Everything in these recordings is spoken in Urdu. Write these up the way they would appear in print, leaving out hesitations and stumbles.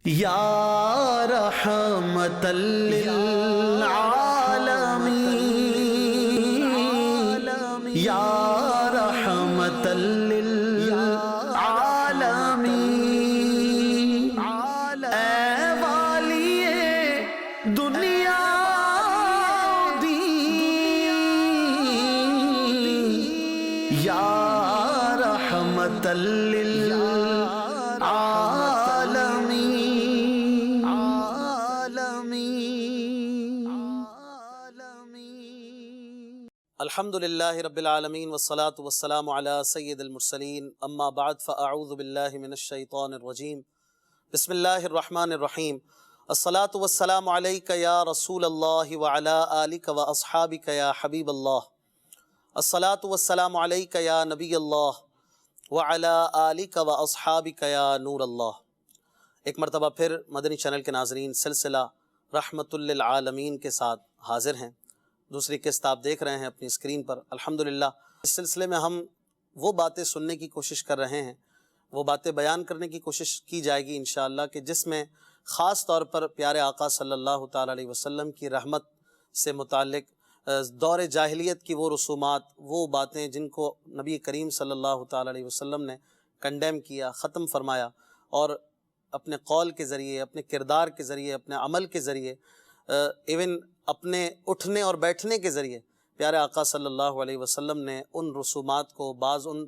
یا رحمت للعالمین، یا رحمت للعالمین، اے والی دنیا دین، یا رحمت الحمدللہ رب العالمین والصلاة والسلام علی سید المرسلین، اما بعد فاعوذ باللہ من الشیطان الرجیم، بسم اللہ الرحمن الرحیم، الصلاة والسلام علیک یا رسول اللہ وعلی آلک واصحابک یا حبیب اللہ، الصلاة والسلام علیک یا نبی اللہ وعلی آلک واصحابک یا نور اللہ۔ ایک مرتبہ پھر مدنی چینل کے ناظرین سلسلہ رحمت للعالمین کے ساتھ حاضر ہیں۔ دوسری قسط آپ دیکھ رہے ہیں اپنی اسکرین پر۔ الحمدللہ اس سلسلے میں ہم وہ باتیں سننے کی کوشش کر رہے ہیں، وہ باتیں بیان کرنے کی کوشش کی جائے گی انشاءاللہ کہ جس میں خاص طور پر پیارے آقا صلی اللہ تعالیٰ علیہ وسلم کی رحمت سے متعلق دور جاہلیت کی وہ رسومات، وہ باتیں جن کو نبی کریم صلی اللہ تعالیٰ علیہ وسلم نے کنڈیم کیا، ختم فرمایا، اور اپنے قول کے ذریعے، اپنے کردار کے ذریعے، اپنے عمل کے ذریعے، ایون اپنے اٹھنے اور بیٹھنے کے ذریعے پیارے آقا صلی اللہ علیہ وسلم نے ان رسومات کو، بعض ان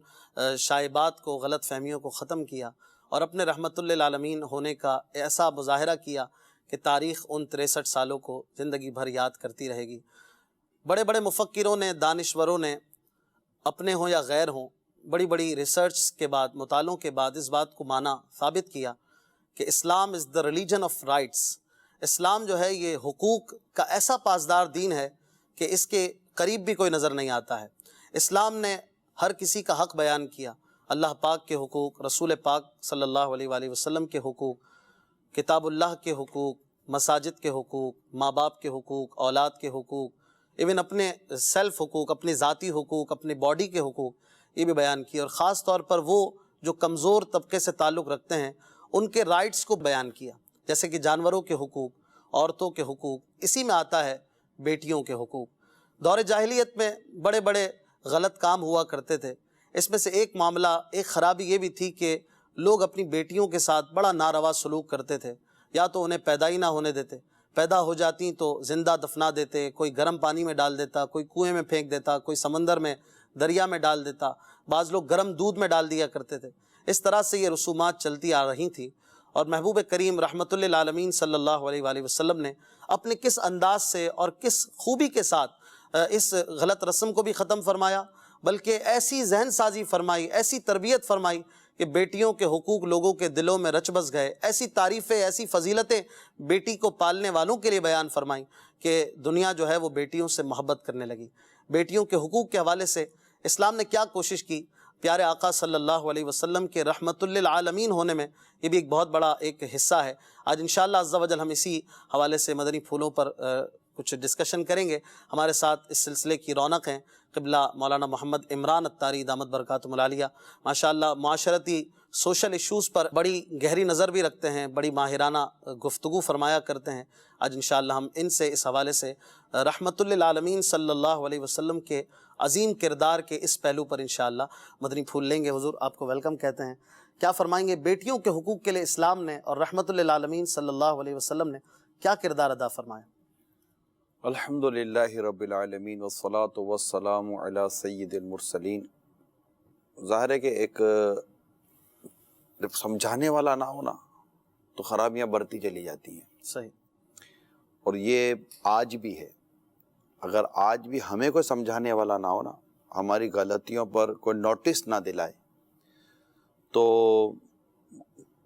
شائبات کو، غلط فہمیوں کو ختم کیا اور اپنے رحمت للعالمین ہونے کا ایسا مظاہرہ کیا کہ تاریخ ان 63 سالوں کو زندگی بھر یاد کرتی رہے گی۔ بڑے بڑے مفکروں نے، دانشوروں نے، اپنے ہوں یا غیر ہوں، بڑی بڑی ریسرچ کے بعد، مطالعوں کے بعد اس بات کو مانا، ثابت کیا کہ اسلام از دا ریلیجن آف رائٹس۔ اسلام جو ہے یہ حقوق کا ایسا پاسدار دین ہے کہ اس کے قریب بھی کوئی نظر نہیں آتا ہے۔ اسلام نے ہر کسی کا حق بیان کیا، اللہ پاک کے حقوق، رسول پاک صلی اللہ علیہ وآلہ وسلم کے حقوق، کتاب اللہ کے حقوق، مساجد کے حقوق، ماں باپ کے حقوق، اولاد کے حقوق، ایون اپنے سیلف حقوق، اپنے ذاتی حقوق، اپنے باڈی کے حقوق، یہ بھی بیان کیا، اور خاص طور پر وہ جو کمزور طبقے سے تعلق رکھتے ہیں ان کے رائٹس کو بیان کیا، جیسے کہ جانوروں کے حقوق، عورتوں کے حقوق، اسی میں آتا ہے بیٹیوں کے حقوق۔ دور جاہلیت میں بڑے بڑے غلط کام ہوا کرتے تھے، اس میں سے ایک معاملہ، ایک خرابی یہ بھی تھی کہ لوگ اپنی بیٹیوں کے ساتھ بڑا ناروا سلوک کرتے تھے، یا تو انہیں پیدا ہی نہ ہونے دیتے، پیدا ہو جاتی تو زندہ دفنا دیتے، کوئی گرم پانی میں ڈال دیتا، کوئی کنویں میں پھینک دیتا، کوئی سمندر میں، دریا میں ڈال دیتا، بعض لوگ گرم دودھ میں ڈال دیا کرتے تھے۔ اس طرح سے یہ رسومات چلتی آ رہی تھیں، اور محبوب کریم رحمت للعالمین صلی اللہ علیہ وآلہ وسلم نے اپنے کس انداز سے اور کس خوبی کے ساتھ اس غلط رسم کو بھی ختم فرمایا، بلکہ ایسی ذہن سازی فرمائی، ایسی تربیت فرمائی کہ بیٹیوں کے حقوق لوگوں کے دلوں میں رچ بس گئے، ایسی تعریفیں، ایسی فضیلتیں بیٹی کو پالنے والوں کے لیے بیان فرمائیں کہ دنیا جو ہے وہ بیٹیوں سے محبت کرنے لگی۔ بیٹیوں کے حقوق کے حوالے سے اسلام نے کیا کوشش کی، پیارے آقا صلی اللہ علیہ وسلم کے رحمت للعالمین ہونے میں یہ بھی ایک بہت بڑا ایک حصہ ہے۔ آج انشاءاللہ عز و جل ہم اسی حوالے سے مدنی پھولوں پر کچھ ڈسکشن کریں گے۔ ہمارے ساتھ اس سلسلے کی رونق ہیں قبلہ مولانا محمد عمران اتاری دامت برکاتہم العالیہ، ماشاءاللہ معاشرتی سوشل ایشوز پر بڑی گہری نظر بھی رکھتے ہیں، بڑی ماہرانہ گفتگو فرمایا کرتے ہیں۔ آج انشاءاللہ ہم ان سے اس حوالے سے رحمت للعالمین صلی اللہ علیہ وسلم کے عظیم کردار کے اس پہلو پر انشاءاللہ مدنی پھول لیں گے۔ حضور آپ کو ویلکم کہتے ہیں، کیا فرمائیں گے بیٹیوں کے حقوق کے لیے اسلام نے اور رحمت للعالمین صلی اللہ علیہ وسلم نے کیا کردار ادا فرمایا؟ الحمدللہ رب العالمین والصلاة والسلام علی سید المرسلین۔ ظاہر ہے کہ ایک جب سمجھانے والا نہ ہونا تو خرابیاں بڑھتی چلی جاتی ہیں۔ صحیح۔ اور یہ آج بھی ہے، اگر آج بھی ہمیں کوئی سمجھانے والا نہ ہونا، ہماری غلطیوں پر کوئی نوٹس نہ دلائے، تو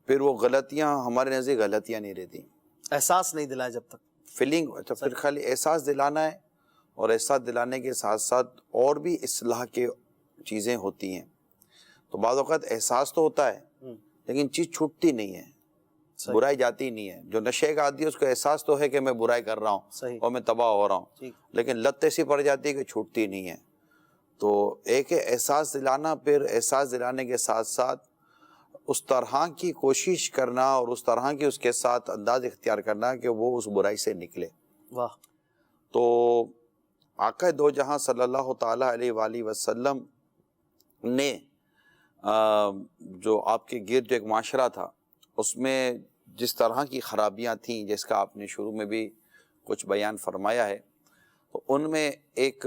پھر وہ غلطیاں ہمارے نزدیک غلطیاں نہیں رہتی۔ احساس نہیں دلایا جب تک، فیلنگ، اچھا پھر خالی احساس دلانا ہے، اور احساس دلانے کے ساتھ ساتھ اور بھی اصلاح کے چیزیں ہوتی ہیں۔ تو بعض اوقات احساس تو ہوتا ہے لیکن چیز چھوٹتی نہیں ہے، برائی جاتی نہیں ہے۔ جو نشے کا عادی ہے اس کو احساس تو ہے کہ میں برائی کر رہا ہوں اور میں تباہ ہو رہا ہوں، لیکن لت ایسی پڑ جاتی ہے کہ چھوٹتی نہیں ہے۔ تو ایک ہے احساس دلانا، پھر احساس دلانے کے ساتھ ساتھ اس طرح کی کوشش کرنا اور اس طرح کی اس کے ساتھ انداز اختیار کرنا کہ وہ اس برائی سے نکلے. واہ. تو آقا دو جہاں صلی اللہ تعالیٰ علیہ وآلہ وسلم نے جو آپ کے گرد جو ایک معاشرہ تھا اس میں جس طرح کی خرابیاں تھیں جس کا آپ نے شروع میں بھی کچھ بیان فرمایا ہے، تو ان میں ایک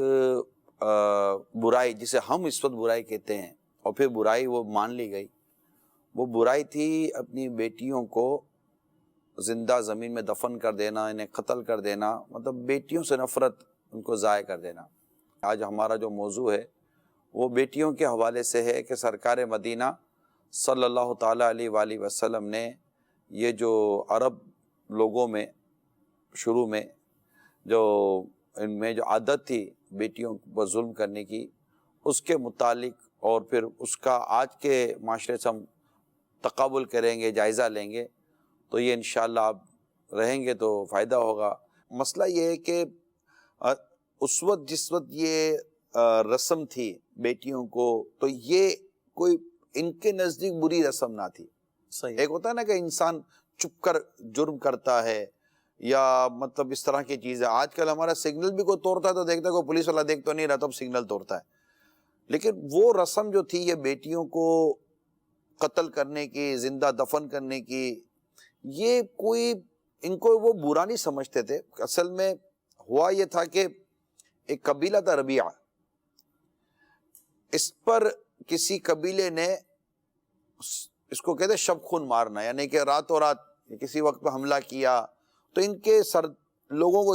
برائی جسے ہم اس وقت برائی کہتے ہیں اور پھر برائی وہ مان لی گئی، وہ برائی تھی اپنی بیٹیوں کو زندہ زمین میں دفن کر دینا، انہیں قتل کر دینا، مطلب بیٹیوں سے نفرت ان کو ضائع کر دینا. آج ہمارا جو موضوع ہے وہ بیٹیوں کے حوالے سے ہے کہ سرکار مدینہ صلی اللہ تعالیٰ علیہ وآلہ وسلم نے یہ جو عرب لوگوں میں شروع میں جو ان میں جو عادت تھی بیٹیوں پر ظلم کرنے کی، اس کے متعلق اور پھر اس کا آج کے معاشرے سے ہم تقابل کریں گے، جائزہ لیں گے، تو یہ انشاءاللہ آپ رہیں گے تو فائدہ ہوگا. مسئلہ یہ ہے کہ اس وقت جس وقت یہ رسم تھی بیٹیوں کو، تو یہ کوئی ان کے نزدیک بری رسم نہ تھی. صحیح. ایک ہوتا ہے نا کہ انسان چپ کر جرم کرتا ہے یا مطلب اس طرح کی چیزیں. آج کل ہمارا سگنل بھی کوئی توڑتا ہے تو دیکھتا ہے کوئی پولیس والا دیکھ تو نہیں رہا تو سگنل توڑتا ہے، لیکن وہ رسم جو تھی یہ بیٹیوں کو قتل کرنے کی، زندہ دفن کرنے کی، یہ کوئی ان کو وہ برا نہیں سمجھتے تھے. اصل میں ہوا یہ تھا کہ ایک قبیلہ تھا ربیعہ، اس پر کسی قبیلے نے اس کو کہتے شب خون مارنا، یعنی کہ راتوں رات کسی وقت پہ حملہ کیا تو ان کے لوگوں کو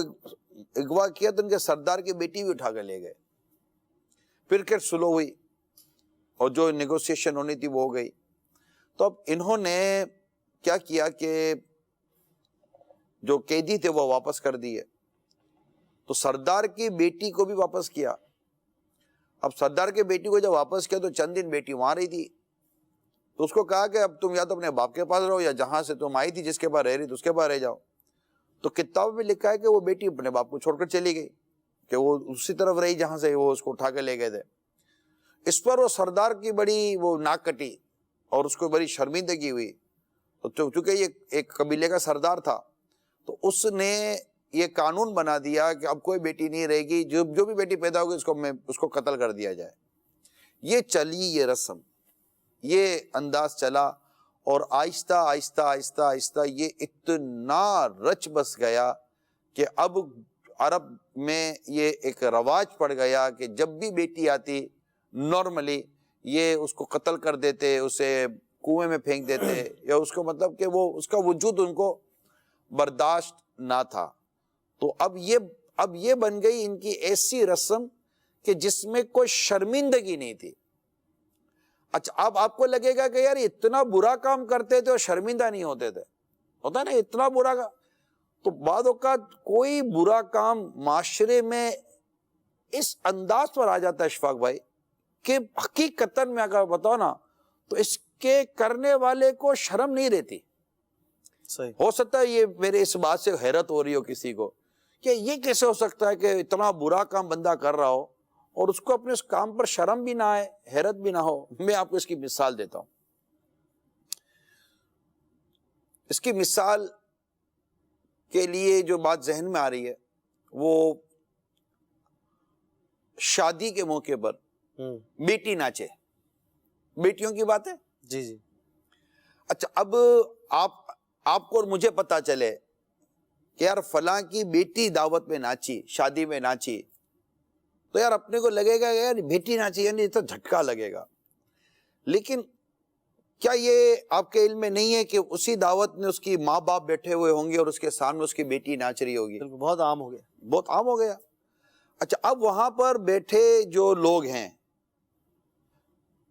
اغوا کیا تو ان کے سردار کی بیٹی بھی اٹھا کر لے گئے. پھر سلو ہوئی اور جو نیگوسیشن ہونی تھی وہ ہو گئی. تو اب انہوں نے کیا کیا کہ جو قیدی تھے وہ واپس کر دیے، تو سردار کی بیٹی کو بھی واپس کیا. اب سردار کی بیٹی کو جب واپس کیا تو چند دن بیٹی وہاں رہی تھی، تو اس کو کہا کہ اب تم یا تو اپنے باپ کے پاس رہو یا جہاں سے تم آئی تھی جس کے پاس رہ رہی تو اس کے پاس رہ جاؤ. تو کتابوں میں لکھا ہے کہ وہ بیٹی اپنے باپ کو چھوڑ کر چلی گئی، کہ وہ اسی طرف رہی جہاں سے وہ اس کو اٹھا کے لے گئے تھے. اس پر وہ سردار کی بڑی وہ ناک کٹی اور اس کو بڑی شرمندگی ہوئی. تو چونکہ یہ ایک قبیلے کا سردار تھا تو اس نے یہ قانون بنا دیا کہ اب کوئی بیٹی نہیں رہے گی، جو بھی بیٹی پیدا ہوگی اس کو قتل کر دیا جائے. یہ چلی یہ رسم، یہ انداز چلا اور آہستہ آہستہ آہستہ آہستہ یہ اتنا رچ بس گیا کہ اب عرب میں یہ ایک رواج پڑ گیا کہ جب بھی بیٹی آتی نارملی یہ اس کو قتل کر دیتے، اسے کنویں میں پھینک دیتے، یا اس کو مطلب کہ وہ اس کا وجود ان کو برداشت نہ تھا. تو اب یہ بن گئی ان کی ایسی رسم کہ جس میں کوئی شرمندگی نہیں تھی. اچھا اب آپ کو لگے گا کہ یار اتنا برا کام کرتے تھے اور شرمندہ نہیں ہوتے تھے، ہوتا نا اتنا برا کام. تو بعض اوقات کوئی برا کام معاشرے میں اس انداز پر آ جاتا ہے اشفاق بھائی کہ حقیقتاً میں اگر بتاؤ نا تو اس کے کرنے والے کو شرم نہیں رہتی. صحیح. ہو سکتا ہے یہ میرے اس بات سے حیرت ہو رہی ہو کسی کو کہ یہ کیسے ہو سکتا ہے کہ اتنا برا کام بندہ کر رہا ہو اور اس کو اپنے اس کام پر شرم بھی نہ آئے، حیرت بھی نہ ہو. میں آپ کو اس کی مثال دیتا ہوں. اس کی مثال کے لیے جو بات ذہن میں آ رہی ہے وہ شادی کے موقع پر بیٹی ناچے، بیٹیوں کی بات ہے. جی جی. اچھا اب آپ کو اور مجھے پتا چلے کہ یار فلاں کی بیٹی دعوت میں ناچی، شادی میں ناچی، تو یار اپنے کو لگے گا یار بیٹی ناچی یعنی تو جھٹکا لگے گا. لیکن کیا یہ آپ کے علم میں نہیں ہے کہ اسی دعوت میں اس کی ماں باپ بیٹھے ہوئے ہوں گے اور اس کے سامنے اس کی بیٹی ناچ رہی ہوگی؟ بہت عام ہو گیا، بہت عام ہو گیا. اچھا اب وہاں پر بیٹھے جو لوگ ہیں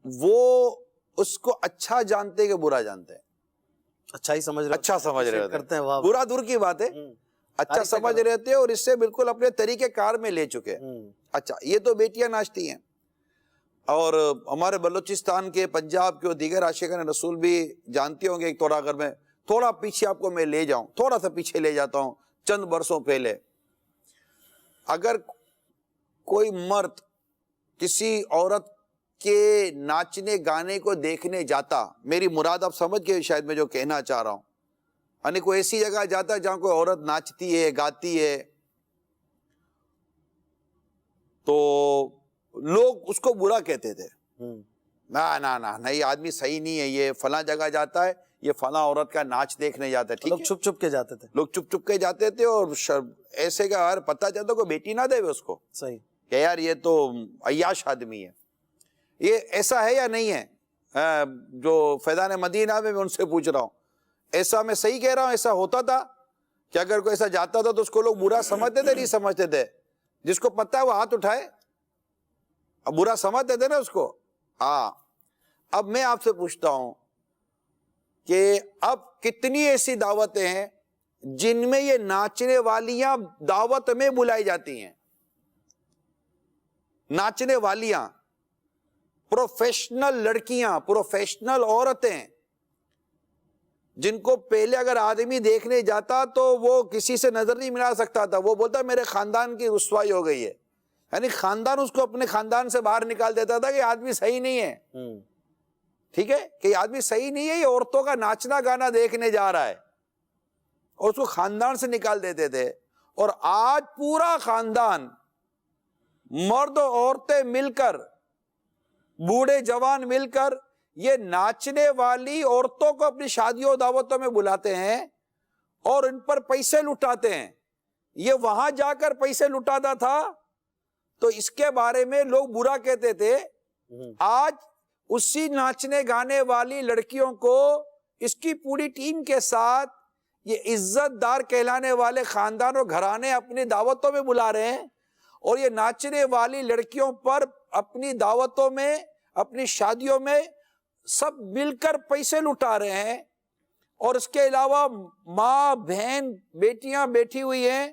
وہ اس کو اچھا جانتے کہ برا جانتے ہیں؟ اچھا ہی سمجھ رہے، اچھا سمجھ رہے کرتے ہیں. واہ. برا دور کی بات ہے، اچھا سمجھ رہے تھے اور اس سے بالکل اپنے طریقے کار میں لے چکے. اچھا یہ تو بیٹیاں ناچتی ہیں، اور ہمارے بلوچستان کے، پنجاب کے اور دیگر عاشقان رسول بھی جانتے ہوں گے. ایک تھوڑا اگر میں تھوڑا پیچھے آپ کو میں لے جاؤں، تھوڑا سا پیچھے لے جاتا ہوں چند برسوں پہلے، اگر کوئی مرد کسی عورت کہ ناچنے گانے کو دیکھنے جاتا، میری مراد آپ سمجھ کے شاید میں جو کہنا چاہ رہا ہوں، یعنی کوئی ایسی جگہ جاتا جہاں کوئی عورت ناچتی ہے، گاتی ہے، تو لوگ اس کو برا کہتے تھے، نہ یہ آدمی صحیح نہیں ہے، یہ فلاں جگہ جاتا ہے، یہ فلاں عورت کا ناچ دیکھنے جاتا ہے، ٹھیک لوگ ہے، چھپ چھپ کے جاتے تھے، لوگ چپ چپ کے جاتے تھے، اور ایسے کا اگر پتہ چلتا کوئی بیٹی نہ دے اس کو صحیح، کہ یار یہ تو عیاش آدمی ہے۔ یہ ایسا ہے یا نہیں ہے؟ جو فیضان مدینہ میں ان سے پوچھ رہا ہوں، ایسا میں صحیح کہہ رہا ہوں، ایسا ہوتا تھا کہ اگر کوئی ایسا جاتا تھا تو اس کو لوگ برا سمجھتے تھے؟ نہیں سمجھتے تھے، جس کو پتہ ہے وہ ہاتھ اٹھائے، اب برا سمجھتے تھے نا اس کو۔ ہاں، اب میں آپ سے پوچھتا ہوں کہ اب کتنی ایسی دعوتیں ہیں جن میں یہ ناچنے والیاں دعوت میں بلائی جاتی ہیں، ناچنے والیاں، پروفیشنل لڑکیاں، پروفیشنل عورتیں، جن کو پہلے اگر آدمی دیکھنے جاتا تو وہ کسی سے نظر نہیں ملا سکتا تھا، وہ بولتا میرے خاندان کی رسوائی ہو گئی ہے، یعنی خاندان اس کو اپنے خاندان سے باہر نکال دیتا تھا کہ یہ آدمی صحیح نہیں ہے، ٹھیک ہے، کہ یہ آدمی صحیح نہیں ہے، یہ عورتوں کا ناچنا گانا دیکھنے جا رہا ہے، اور اس کو خاندان سے نکال دیتے تھے۔ اور آج پورا خاندان، مرد و عورتیں مل کر، بوڑھے جوان مل کر یہ ناچنے والی عورتوں کو اپنی شادیوں دعوتوں میں بلاتے ہیں اور ان پر پیسے لٹاتے ہیں۔ یہ وہاں جا کر پیسے لٹاتا تھا تو اس کے بارے میں لوگ برا کہتے تھے، آج اسی ناچنے گانے والی لڑکیوں کو اس کی پوری ٹیم کے ساتھ یہ عزت دار کہلانے والے خاندان اور گھرانے اپنی دعوتوں میں بلا رہے ہیں، اور یہ ناچنے والی لڑکیوں پر اپنی دعوتوں میں، اپنی شادیوں میں سب مل کر پیسے لٹا رہے ہیں، اور اس کے علاوہ ماں بہن بیٹیاں بیٹھی ہوئی ہیں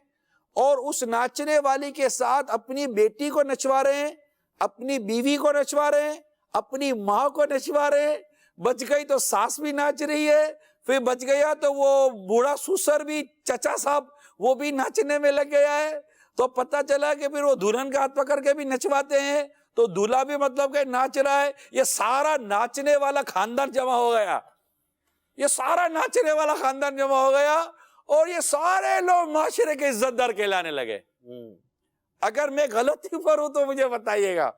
اور اس ناچنے والی کے ساتھ اپنی بیٹی کو نچوا رہے ہیں، اپنی بیوی کو نچوا رہے ہیں، اپنی ماں کو نچوا رہے ہیں، بچ گئی تو ساس بھی ناچ رہی ہے، پھر بچ گیا تو وہ بوڑھا سسر بھی، چچا صاحب وہ بھی ناچنے میں لگ گیا ہے، تو پتہ چلا کہ پھر وہ دلہن کا ہاتھ پکڑ کے بھی نچواتے ہیں، تو دولہا بھی مطلب کہ ناچ رہا ہے، یہ سارا ناچنے والا خاندان جمع ہو گیا، یہ سارا ناچنے والا خاندان جمع ہو گیا، اور یہ سارے لوگ معاشرے کے عزت دار کہلانے لگے۔ اگر میں غلطی پر ہوں تو مجھے بتائیے گا،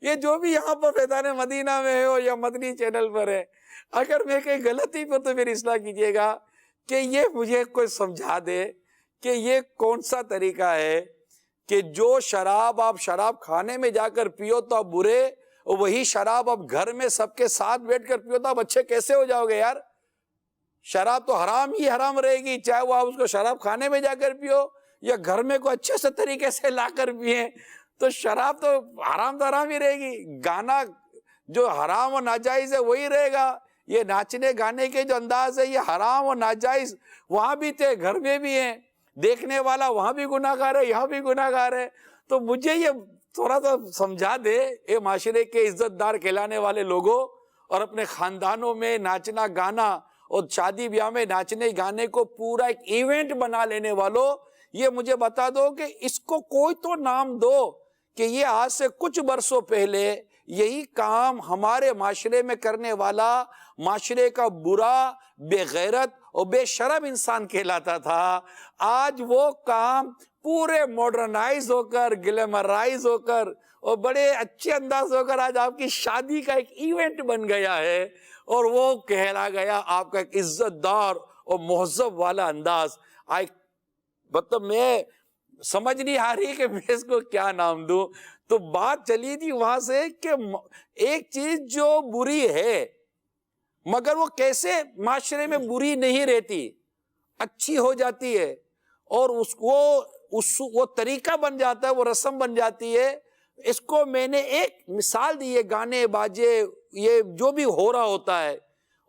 یہ جو بھی یہاں پر فیضان مدینہ میں ہو یا مدنی چینل پر ہے، اگر میں کہیں غلطی پر تو میری اصلاح کیجیے گا کہ یہ مجھے کوئی سمجھا دے کہ یہ کون سا طریقہ ہے کہ جو شراب آپ شراب کھانے میں جا کر پیو تو آپ برے، اور وہی شراب آپ گھر میں سب کے ساتھ بیٹھ کر پیو تو آپ اچھے کیسے ہو جاؤ گے یار؟ شراب تو حرام ہی حرام رہے گی، چاہے وہ آپ اس کو شراب کھانے میں جا کر پیو یا گھر میں کوئی اچھے سے طریقے سے لا کر پیئیں، تو شراب تو حرام ہی رہے گی، گانا جو حرام و ناجائز ہے وہی رہے گا، یہ ناچنے گانے کے جو انداز ہے یہ حرام و ناجائز وہاں بھی تھے، گھر میں بھی ہیں، دیکھنے والا وہاں بھی گناہ گار ہے، یہاں بھی گناہ گار ہے۔ تو مجھے یہ تھوڑا سا سمجھا دے، اے معاشرے کے عزت دار کہلانے والے لوگوں، اور اپنے خاندانوں میں ناچنا گانا اور شادی بیاہ میں ناچنے گانے کو پورا ایک ایونٹ بنا لینے والوں، یہ مجھے بتا دو کہ اس کو کوئی تو نام دو کہ یہ آج سے کچھ برسوں پہلے یہی کام ہمارے معاشرے میں کرنے والا معاشرے کا برا، بے غیرت اور بے شرم انسان کہلاتا تھا، آج وہ کام پورے ماڈرنائز ہو کر، گلیمرائز ہو کر اور بڑے اچھے انداز ہو کر آج آپ کی شادی کا ایک ایونٹ بن گیا ہے، اور وہ کہلا گیا آپ کا ایک عزت دار اور مہذب والا انداز۔ مطلب میں سمجھ نہیں آ رہی کہ میں اس کو کیا نام دوں۔ تو بات چلی تھی وہاں سے کہ ایک چیز جو بری ہے مگر وہ کیسے معاشرے میں بری نہیں رہتی، اچھی ہو جاتی ہے، اور وہ طریقہ بن جاتا ہے، وہ رسم بن جاتی ہے۔ اس کو میں نے ایک مثال دی ہے، گانے باجے یہ جو بھی ہو رہا ہوتا ہے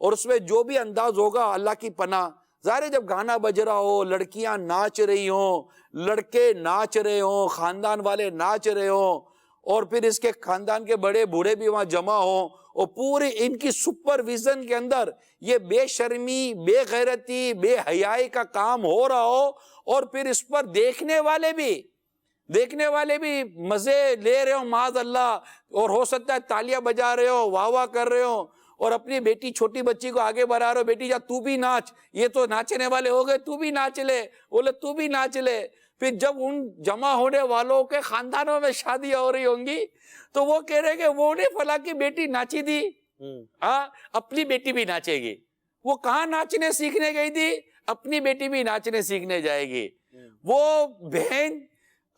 اور اس میں جو بھی انداز ہوگا اللہ کی پناہ، ظاہر ہے جب گانا بج رہا ہو، لڑکیاں ناچ رہی ہوں، لڑکے ناچ رہے ہوں، خاندان والے ناچ رہے ہوں، اور پھر اس کے خاندان کے بڑے بوڑھے بھی وہاں جمع ہوں، اور پوری ان کی سپرویژن کے اندر یہ بے شرمی، بے غیرتی، بے حیائی کا کام ہو رہا ہو، اور پھر اس پر دیکھنے والے بھی دیکھنے والے بھی مزے لے رہے ہو معاذ اللہ، اور ہو سکتا ہے تالیاں بجا رہے ہو، واہ واہ کر رہے ہو، اور اپنی بیٹی چھوٹی بچی کو آگے بڑھا رہے ہو، بیٹی جا تو بھی ناچ، یہ تو ناچنے والے ہو گئے، تو بھی ناچ لے، بولے تو بھی ناچ لے۔ پھر جب ان جمع ہونے والوں کے خاندانوں میں شادیاں ہو رہی ہوں گی تو وہ کہہ رہے کہ وہ نے فلاں کی بیٹی ناچی تھی، ہاں اپنی بیٹی بھی ناچے گی۔ وہ کہاں ناچنے سیکھنے گئی تھی؟ اپنی بیٹی بھی ناچنے سیکھنے جائے گی۔ وہ بہن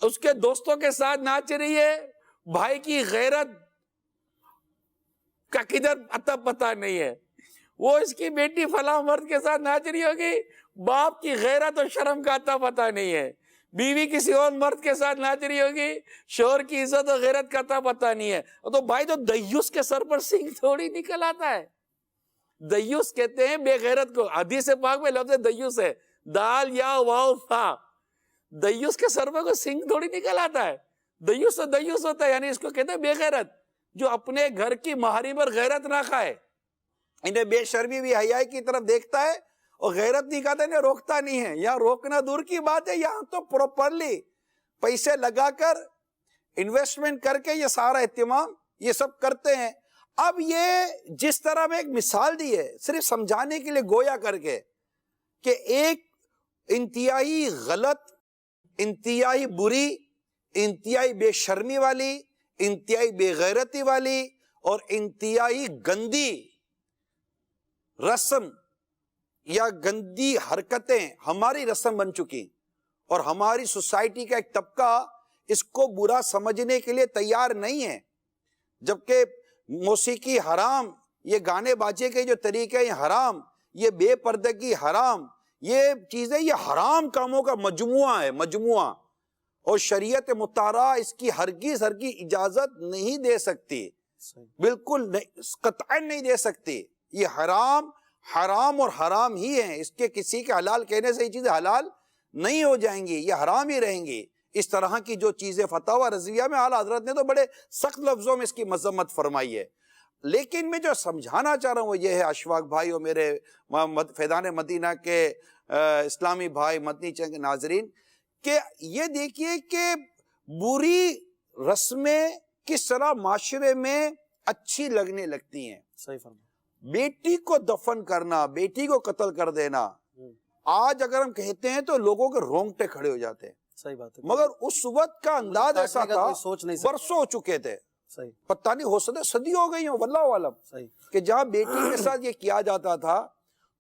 اس کے دوستوں کے ساتھ ناچ رہی ہے، بھائی کی غیرت کا کدھر اتا پتہ نہیں ہے، وہ اس کی بیٹی فلاں مرد کے ساتھ ناچ رہی ہوگی، باپ کی غیرت اور شرم کا اتا پتہ نہیں ہے، بیوی کسی اور مرد کے ساتھ ناچ رہی ہوگی، شوہر کی عزت اور غیرت کا اتا پتہ نہیں ہے۔ تو بھائی تو دیوس کے سر پر سینگ تھوڑی نکل آتا ہے۔ دیوس کہتے ہیں بے غیرت کو، حدیث پاک میں لفظ دیوس ہے، دال یا واو تھا، دیوس کے سر پر کوئی سینگ تھوڑی نکل آتا ہے۔ دیوس تو دیوس ہوتا ہے، یعنی اس کو کہتے ہیں بے غیرت، جو اپنے گھر کی مہاری پر غیرت نہ کھائے، انہیں بے شرمی بھی حیائی کی طرف دیکھتا ہے اور غیرت نہیں کہتا، انہیں روکتا نہیں ہے۔ یا روکنا دور کی بات ہے، یہاں تو پروپرلی پیسے لگا کر انویسٹمنٹ کر کے یہ سارا اہتمام یہ سب کرتے ہیں۔ اب یہ جس طرح میں ایک مثال دی ہے صرف سمجھانے کے لیے گویا کر کے کہ ایک انتہائی غلط، انتہائی بری، انتہائی بے شرمی والی، انتہائی بے غیرتی والی اور انتہائی گندی رسم یا گندی حرکتیں ہماری رسم بن چکی، اور ہماری سوسائٹی کا ایک طبقہ اس کو برا سمجھنے کے لیے تیار نہیں ہے۔ جبکہ موسیقی حرام، یہ گانے باجے کے جو طریقے ہیں حرام، یہ بے پردگی حرام، یہ چیزیں یہ حرام کاموں کا مجموعہ ہے، مجموعہ، اور شریعت مطہرہ اس کی ہرگز اجازت نہیں دے سکتی، بالکل قطعاً نہیں دے سکتی۔ یہ حرام حرام اور حرام ہی ہیں، اس کے کسی کے حلال کہنے سے یہ چیزیں حلال نہیں ہو جائیں گی، یہ حرام ہی رہیں گی۔ اس طرح کی جو چیزیں فتاوی رضویہ میں اعلیٰ حضرت نے تو بڑے سخت لفظوں میں اس کی مذمت فرمائی ہے، لیکن میں جو سمجھانا چاہ رہا ہوں وہ یہ ہے اشفاق بھائی اور میرے فیضان مدینہ کے اسلامی بھائی، مدنی چینل کے ناظرین، کہ یہ دیکھیے کہ بری رسمیں کس طرح معاشرے میں اچھی لگنے لگتی ہیں۔ صحیح فرمایا۔ بیٹی کو دفن کرنا، بیٹی کو قتل کر دینا، آج اگر ہم کہتے ہیں تو لوگوں کے رونگٹے کھڑے ہو جاتے ہیں، صحیح بات ہے، مگر اس وقت کا انداز ایسا تھا، سوچ نہیں سکتا، برسوں ہو چکے تھے، صحیح پتہ نہیں ہو سکتے صدی ہو گئی ہوں، واللہ عالم، صحیح، کہ جہاں بیٹی کے ساتھ یہ کیا جاتا تھا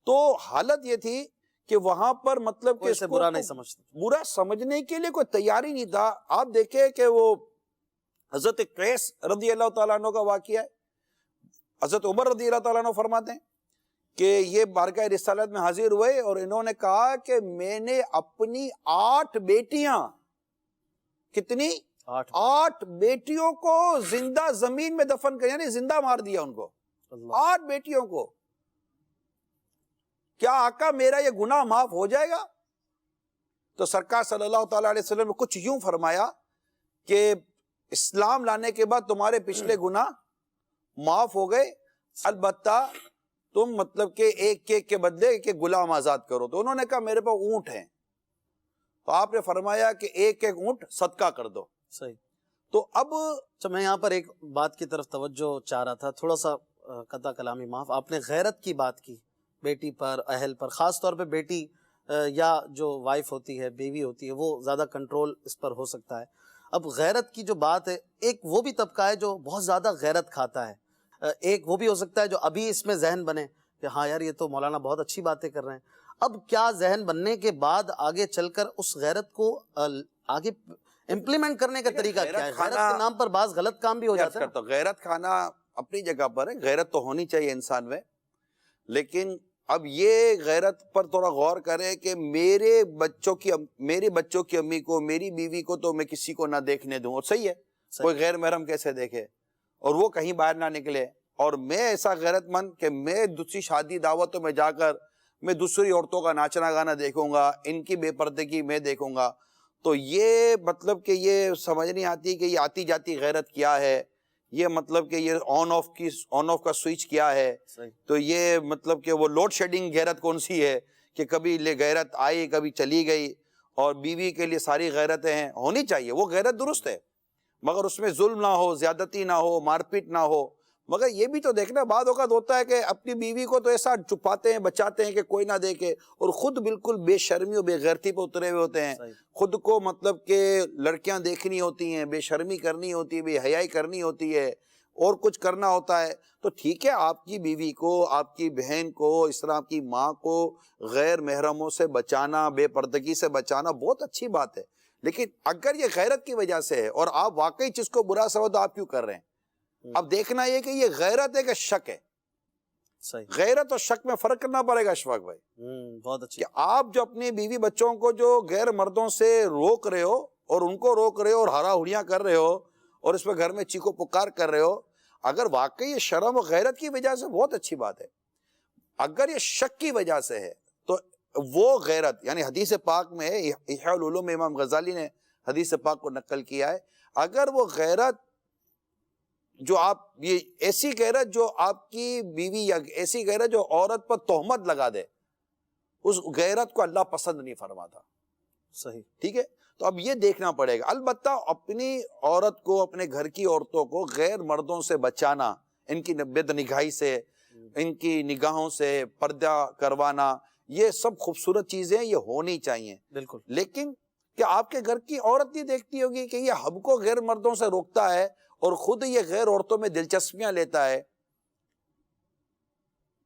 تو حالت یہ تھی کہ وہاں پر مطلب کہ کوئی اسے برا نہیں سمجھتا، برا سمجھنے کے لیے کوئی تیاری نہیں تھا۔ آپ دیکھیں کہ وہ حضرت قیس رضی اللہ تعالیٰ عنہ کا واقعہ ہے، حضرت عمر رضی اللہ تعالیٰ عنہ فرماتے ہیں کہ یہ بارگاہ رسالت میں حاضر ہوئے اور انہوں نے کہا کہ میں نے اپنی 8 بیٹیاں، کتنی؟ 8 بیٹیوں کو زندہ زمین میں دفن کر، یعنی زندہ مار دیا ان کو، 8 بیٹیوں کو۔ کیا آقا میرا یہ گناہ معاف ہو جائے گا؟ تو سرکار صلی اللہ تعالیٰ علیہ وسلم نے کچھ یوں فرمایا کہ اسلام لانے کے بعد تمہارے پچھلے گناہ معاف ہو گئے، البتہ تم مطلب کہ ایک کے بدلے ایک غلام آزاد کرو۔ تو انہوں نے کہا میرے پاس اونٹ ہیں، تو آپ نے فرمایا کہ ایک اونٹ صدقہ کر دو۔ صحیح۔ تو اب میں یہاں پر ایک بات کی طرف توجہ چاہ رہا تھا، تھوڑا سا قطع کلامی معاف، آپ نے غیرت کی بات کی، بیٹی پر، اہل پر، خاص طور پہ بیٹی یا جو وائف ہوتی ہے، بیوی ہوتی ہے، وہ زیادہ کنٹرول اس پر ہو سکتا ہے۔ اب غیرت کی جو بات ہے، ایک وہ بھی طبقہ ہے جو بہت زیادہ غیرت کھاتا ہے، ایک وہ بھی ہو سکتا ہے جو ابھی اس میں ذہن بنے کہ ہاں یار یہ تو مولانا بہت اچھی باتیں کر رہے ہیں۔ اب کیا ذہن بننے کے بعد آگے چل کر اس غیرت کو آگے امپلیمنٹ کرنے کا طریقہ کیا ہے؟ غیرت کے نام پر بعض غلط کام بھی ہو جاتا ہے۔ غیرت کھانا اپنی جگہ پر ہے، غیرت تو ہونی چاہیے انسان میں، لیکن اب یہ غیرت پر تھوڑا غور کرے کہ میرے بچوں کی امی کو، میری بیوی کو تو میں کسی کو نہ دیکھنے دوں، اور صحیح ہے، کوئی غیر محرم کیسے دیکھے، اور وہ کہیں باہر نہ نکلے، اور میں ایسا غیرت مند کہ میں دوسری شادی دعوتوں میں جا کر میں دوسری عورتوں کا ناچنا گانا دیکھوں گا، ان کی بے پردگی میں دیکھوں گا، تو یہ مطلب کہ یہ سمجھ نہیں آتی کہ یہ آتی جاتی غیرت کیا ہے، یہ مطلب کہ یہ آن آف کا سوئچ کیا ہے، تو یہ مطلب کہ وہ لوڈ شیڈنگ غیرت کون سی ہے کہ کبھی غیرت آئی کبھی چلی گئی، اور بیوی کے لیے ساری غیرتیں ہیں، ہونی چاہیے، وہ غیرت درست ہے، مگر اس میں ظلم نہ ہو، زیادتی نہ ہو، مار پیٹ نہ ہو۔ مگر یہ بھی تو دیکھنا بعض اوقات ہوتا ہے کہ اپنی بیوی کو تو ایسا چھپاتے ہیں، بچاتے ہیں کہ کوئی نہ دیکھے، اور خود بالکل بے شرمی اور بے غیرتی پہ اترے ہوئے ہوتے ہیں۔ خود کو مطلب کہ لڑکیاں دیکھنی ہوتی ہیں، بے شرمی کرنی ہوتی ہے، بے حیائی کرنی ہوتی ہے، اور کچھ کرنا ہوتا ہے۔ تو ٹھیک ہے، آپ کی بیوی کو، آپ کی بہن کو، اس طرح آپ کی ماں کو غیر محرموں سے بچانا، بے پردگی سے بچانا بہت اچھی بات ہے، لیکن اگر یہ غیرت کی وجہ سے ہے اور آپ واقعی چیز کو برا سمجھو تو آپ کیوں کر رہے ہیں؟ اب دیکھنا یہ کہ یہ غیرت ہے کہ شک ہے۔ صحیح، غیرت اور شک میں فرق کرنا پڑے گا اشفاق بھائی، بہت اچھی، کہ آپ جو اپنی بیوی بچوں کو جو غیر مردوں سے روک رہے ہو اور ان کو روک رہے ہو اور ہرا ہڑیاں کر رہے ہو اور اس میں گھر میں چیخو پکار کر رہے ہو، اگر واقعی یہ شرم و غیرت کی وجہ سے بہت اچھی بات ہے۔ اگر یہ شک کی وجہ سے ہے تو وہ غیرت، یعنی حدیث پاک میں ہے، احیاء العلوم میں امام غزالی نے حدیث پاک کو نقل کیا ہے، اگر وہ غیرت جو آپ، یہ ایسی غیرت جو آپ کی بیوی، یا ایسی غیرت جو عورت پر تہمت لگا دے، اس غیرت کو اللہ پسند نہیں فرماتا۔ صحیح، ٹھیک ہے، تو اب یہ دیکھنا پڑے گا۔ البتہ اپنی عورت کو، اپنے گھر کی عورتوں کو غیر مردوں سے بچانا، ان کی بد نگاہی سے، ان کی نگاہوں سے پردہ کروانا، یہ سب خوبصورت چیزیں یہ ہونی چاہیے۔ بالکل، لیکن کیا آپ کے گھر کی عورت نہیں دیکھتی ہوگی کہ یہ ہم کو غیر مردوں سے روکتا ہے اور خود یہ غیر عورتوں میں دلچسپیاں لیتا ہے؟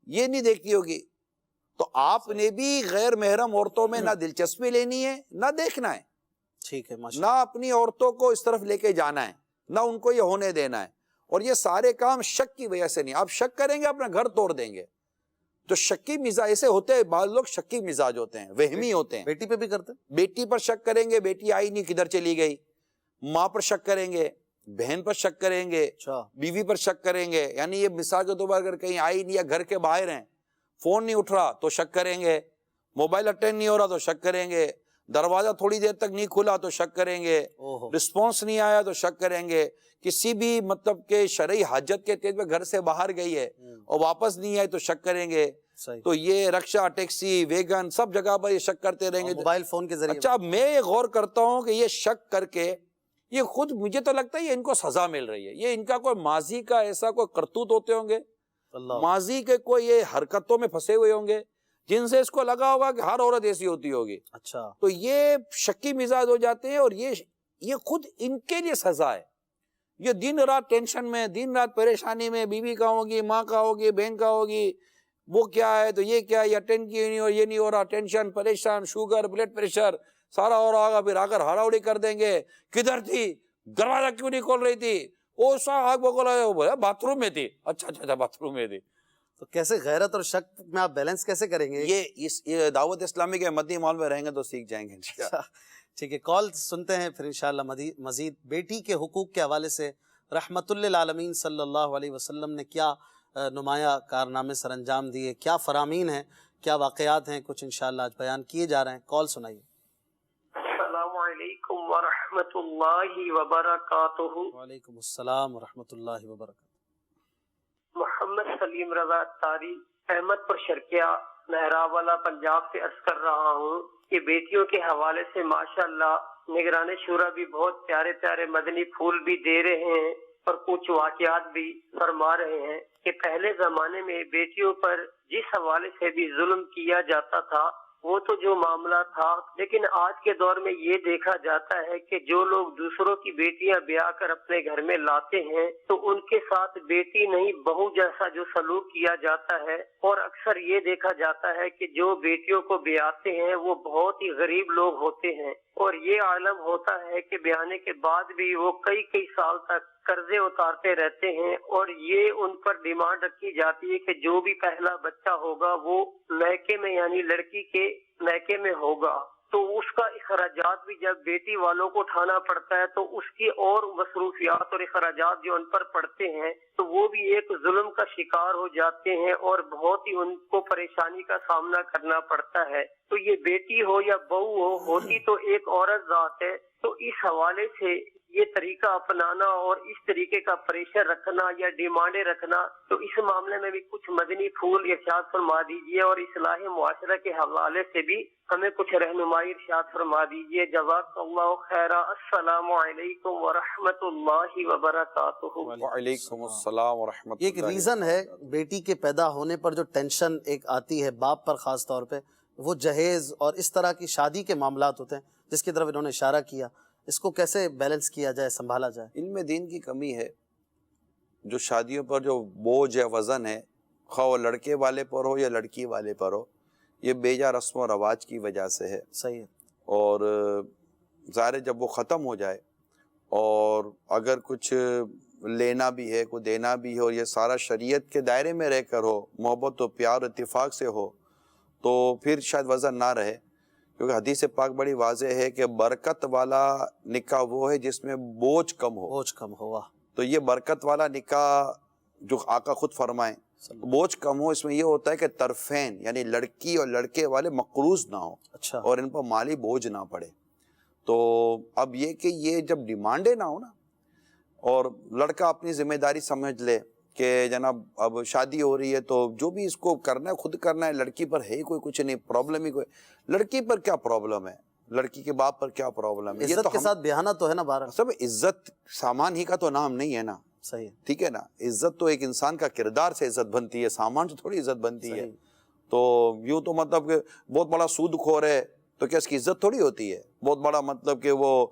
یہ نہیں دیکھتی ہوگی۔ تو آپ نے بھی غیر محرم عورتوں میں نہ دلچسپی لینی ہے، نہ دیکھنا ہے، ٹھیک ہے، نہ ماشاء اپنی عورتوں کو اس طرف لے کے جانا ہے، نہ ان کو یہ ہونے دینا ہے۔ اور یہ سارے کام شک کی وجہ سے نہیں، آپ شک کریں گے اپنا گھر توڑ دیں گے۔ تو شکی مزاج ایسے ہوتے ہیں، بعض لوگ شکی مزاج ہوتے ہیں، وہمی ہوتے ہیں۔ بیٹی پہ بھی کرتے ہیں؟ بیٹی پر شک کریں گے، بیٹی آئی نہیں، کدھر چلی گئی۔ ماں پر شک کریں گے، بہن پر شک کریں گے، اچھا، بیوی پر شک کریں گے، یعنی یہ مثال کے طور پر اگر کہیں آئی نہیں یا گھر کے باہر ہیں، فون نہیں اٹھ رہا تو شک کریں گے، موبائل اٹینڈ نہیں ہو رہا تو شک کریں گے، دروازہ تھوڑی دیر تک نہیں کھلا تو شک کریں گے، رسپانس نہیں آیا تو شک کریں گے، کسی بھی مطلب کہ شرعی حاجت کے تحت میں گھر سے باہر گئی ہے اور واپس نہیں آئی تو شک کریں گے۔ صحیح، تو یہ رکشہ، ٹیکسی، ویگن، سب جگہ پر یہ شک کرتے رہیں گے۔ موبائل فون کے ذریعے۔ اچھا، اب میں یہ غور کرتا ہوں کہ یہ شک کر کے یہ خود، مجھے تو لگتا ہے یہ ان کو سزا مل رہی ہے، یہ ان کا کوئی ماضی کا ایسا کوئی کرتوت ہوتے ہوں گے، اللہ، ماضی کے کوئی یہ حرکتوں میں پھنسے ہوئے ہوں گے جن سے اس کو لگا ہوگا کہ ہر عورت ایسی ہوتی ہوگی، اچھا، تو یہ شکی مزاج ہو جاتے ہیں، اور یہ خود ان کے لیے سزا ہے۔ یہ دن رات ٹینشن میں، دن رات پریشانی میں، بیوی کا ہوگی، ماں کا ہوگی، بہن کا ہوگی، وہ کیا ہے تو یہ کیا ہے، یہ اٹینڈ کی نہیں ہو، یہ نہیں ہو رہا، ٹینشن، پریشان، شوگر، بلڈ پریشر سارا ہو رہا ہوگا، پھر آ کر ہراوڑی کر دیں گے، کدھر تھی، دروازہ کیوں نہیں کھول رہی تھی، وہ سا آگ بگولا، باتھ روم میں تھی، اچھا باتھ روم میں تھی۔ تو کیسے غیرت اور شک میں آپ بیلنس کیسے کریں گے؟ یہ دعوت اسلامی کے مدنی ماحول میں رہیں گے تو سیکھ جائیں گے انشاءاللہ۔ ٹھیک ہے، کال سنتے ہیں پھر انشاءاللہ مزید۔ بیٹی کے حقوق کے حوالے سے رحمت للعالمین صلی اللہ علیہ وسلم نے کیا نمایاں کارنامے سر انجام دیے، کیا فرامین ہیں، کیا واقعات ہیں، کچھ انشاءاللہ آج بیان کیے جا رہے ہیں۔ کال سنائیے۔ السلام علیکم ورحمۃ اللہ وبرکاتہ۔ وعلیکم السلام ورحمۃ اللہ وبرکاتہ۔ محمد سلیم رضا تاری، احمد پر شرکیہ، مہرابوالا، پنجاب سے عرض کر رہا ہوں کہ بیٹیوں کے حوالے سے ماشاءاللہ نگران شورا بھی بہت پیارے پیارے مدنی پھول بھی دے رہے ہیں اور کچھ واقعات بھی فرما رہے ہیں کہ پہلے زمانے میں بیٹیوں پر جس حوالے سے بھی ظلم کیا جاتا تھا وہ تو جو معاملہ تھا، لیکن آج کے دور میں یہ دیکھا جاتا ہے کہ جو لوگ دوسروں کی بیٹیاں بیاہ کر اپنے گھر میں لاتے ہیں تو ان کے ساتھ بیٹی نہیں بہو جیسا جو سلوک کیا جاتا ہے، اور اکثر یہ دیکھا جاتا ہے کہ جو بیٹیوں کو بیاتے ہیں وہ بہت ہی غریب لوگ ہوتے ہیں، اور یہ عالم ہوتا ہے کہ بیانے کے بعد بھی وہ کئی سال تک قرضے اتارتے رہتے ہیں، اور یہ ان پر ڈیمانڈ رکھی جاتی ہے کہ جو بھی پہلا بچہ ہوگا وہ میکے میں یعنی لڑکی کے میکے میں ہوگا، تو اس کا اخراجات بھی جب بیٹی والوں کو اٹھانا پڑتا ہے تو اس کی اور مصروفیات اور اخراجات جو ان پر پڑتے ہیں تو وہ بھی ایک ظلم کا شکار ہو جاتے ہیں اور بہت ہی ان کو پریشانی کا سامنا کرنا پڑتا ہے۔ تو یہ بیٹی ہو یا بہو ہو، ہوتی تو ایک عورت ذات ہے، تو اس حوالے سے یہ طریقہ اپنانا اور اس طریقے کا پریشر رکھنا یا ڈیمانڈیں رکھنا، تو اس معاملے میں بھی کچھ مدنی پھول ارشاد فرما دیجیے، اور اصلاح معاشرہ کے حوالے سے بھی ہمیں کچھ رہنمائی ارشاد فرما دیجیے۔ جزاک اللہ خیرا۔ السلام علیکم ورحمۃ اللہ وبرکاتہ۔ وعلیکم السلام ورحمۃ یہ ایک اللہ۔ ریزن ہے بیٹی کے پیدا ہونے پر جو ٹینشن ایک آتی ہے باپ پر خاص طور پہ، وہ جہیز اور اس طرح کی شادی کے معاملات ہوتے ہیں جس کی طرف انہوں نے اشارہ کیا، اس کو کیسے بیلنس کیا جائے، سنبھالا جائے؟ علم دین کی کمی ہے، جو شادیوں پر جو بوجھ یا وزن ہے، خواہ وہ لڑکے والے پر ہو یا لڑکی والے پر ہو، یہ بیجا رسم و رواج کی وجہ سے ہے۔ صحیح ہے۔ اور ظاہر ہے جب وہ ختم ہو جائے اور اگر کچھ لینا بھی ہے، کوئی دینا بھی ہے، اور یہ سارا شریعت کے دائرے میں رہ کر ہو، محبت و پیار اتفاق سے ہو، تو پھر شاید وزن نہ رہے، کیونکہ حدیث پاک بڑی واضح ہے کہ برکت والا نکاح وہ ہے جس میں بوجھ کم ہو۔ بوجھ کم ہوا۔ تو یہ برکت والا نکاح جو آقا خود فرمائیں، بوجھ کم ہو، اس میں یہ ہوتا ہے کہ طرفین یعنی لڑکی اور لڑکے والے مقروض نہ ہو، اچھا، اور ان پر مالی بوجھ نہ پڑے۔ تو اب یہ کہ یہ جب ڈیمانڈیں نہ ہو نا، اور لڑکا اپنی ذمہ داری سمجھ لے کہ جناب اب شادی ہو رہی ہے تو جو بھی اس کو کرنا ہے خود کرنا ہے، لڑکی پر ہے کوئی کچھ نہیں پرابلم ہی کوئی، لڑکی پر کیا پرابلم ہے، لڑکی کے باپ پر کیا پرابلم ہے؟ یہ عزت تو کے ساتھ بیانہ تو ہے نا بہرحال۔ سب عزت سامان ہی کا تو نام نہیں ہے نا، صحیح ہے۔ ٹھیک ہے نا، عزت تو ایک انسان کا کردار سے عزت بنتی ہے، سامان سے تھوڑی عزت بنتی ہے۔ صحیح۔ تو یوں تو مطلب کہ بہت بڑا سود خور ہے تو کیا اس کی عزت تھوڑی ہوتی ہے؟ بہت بڑا مطلب کہ وہ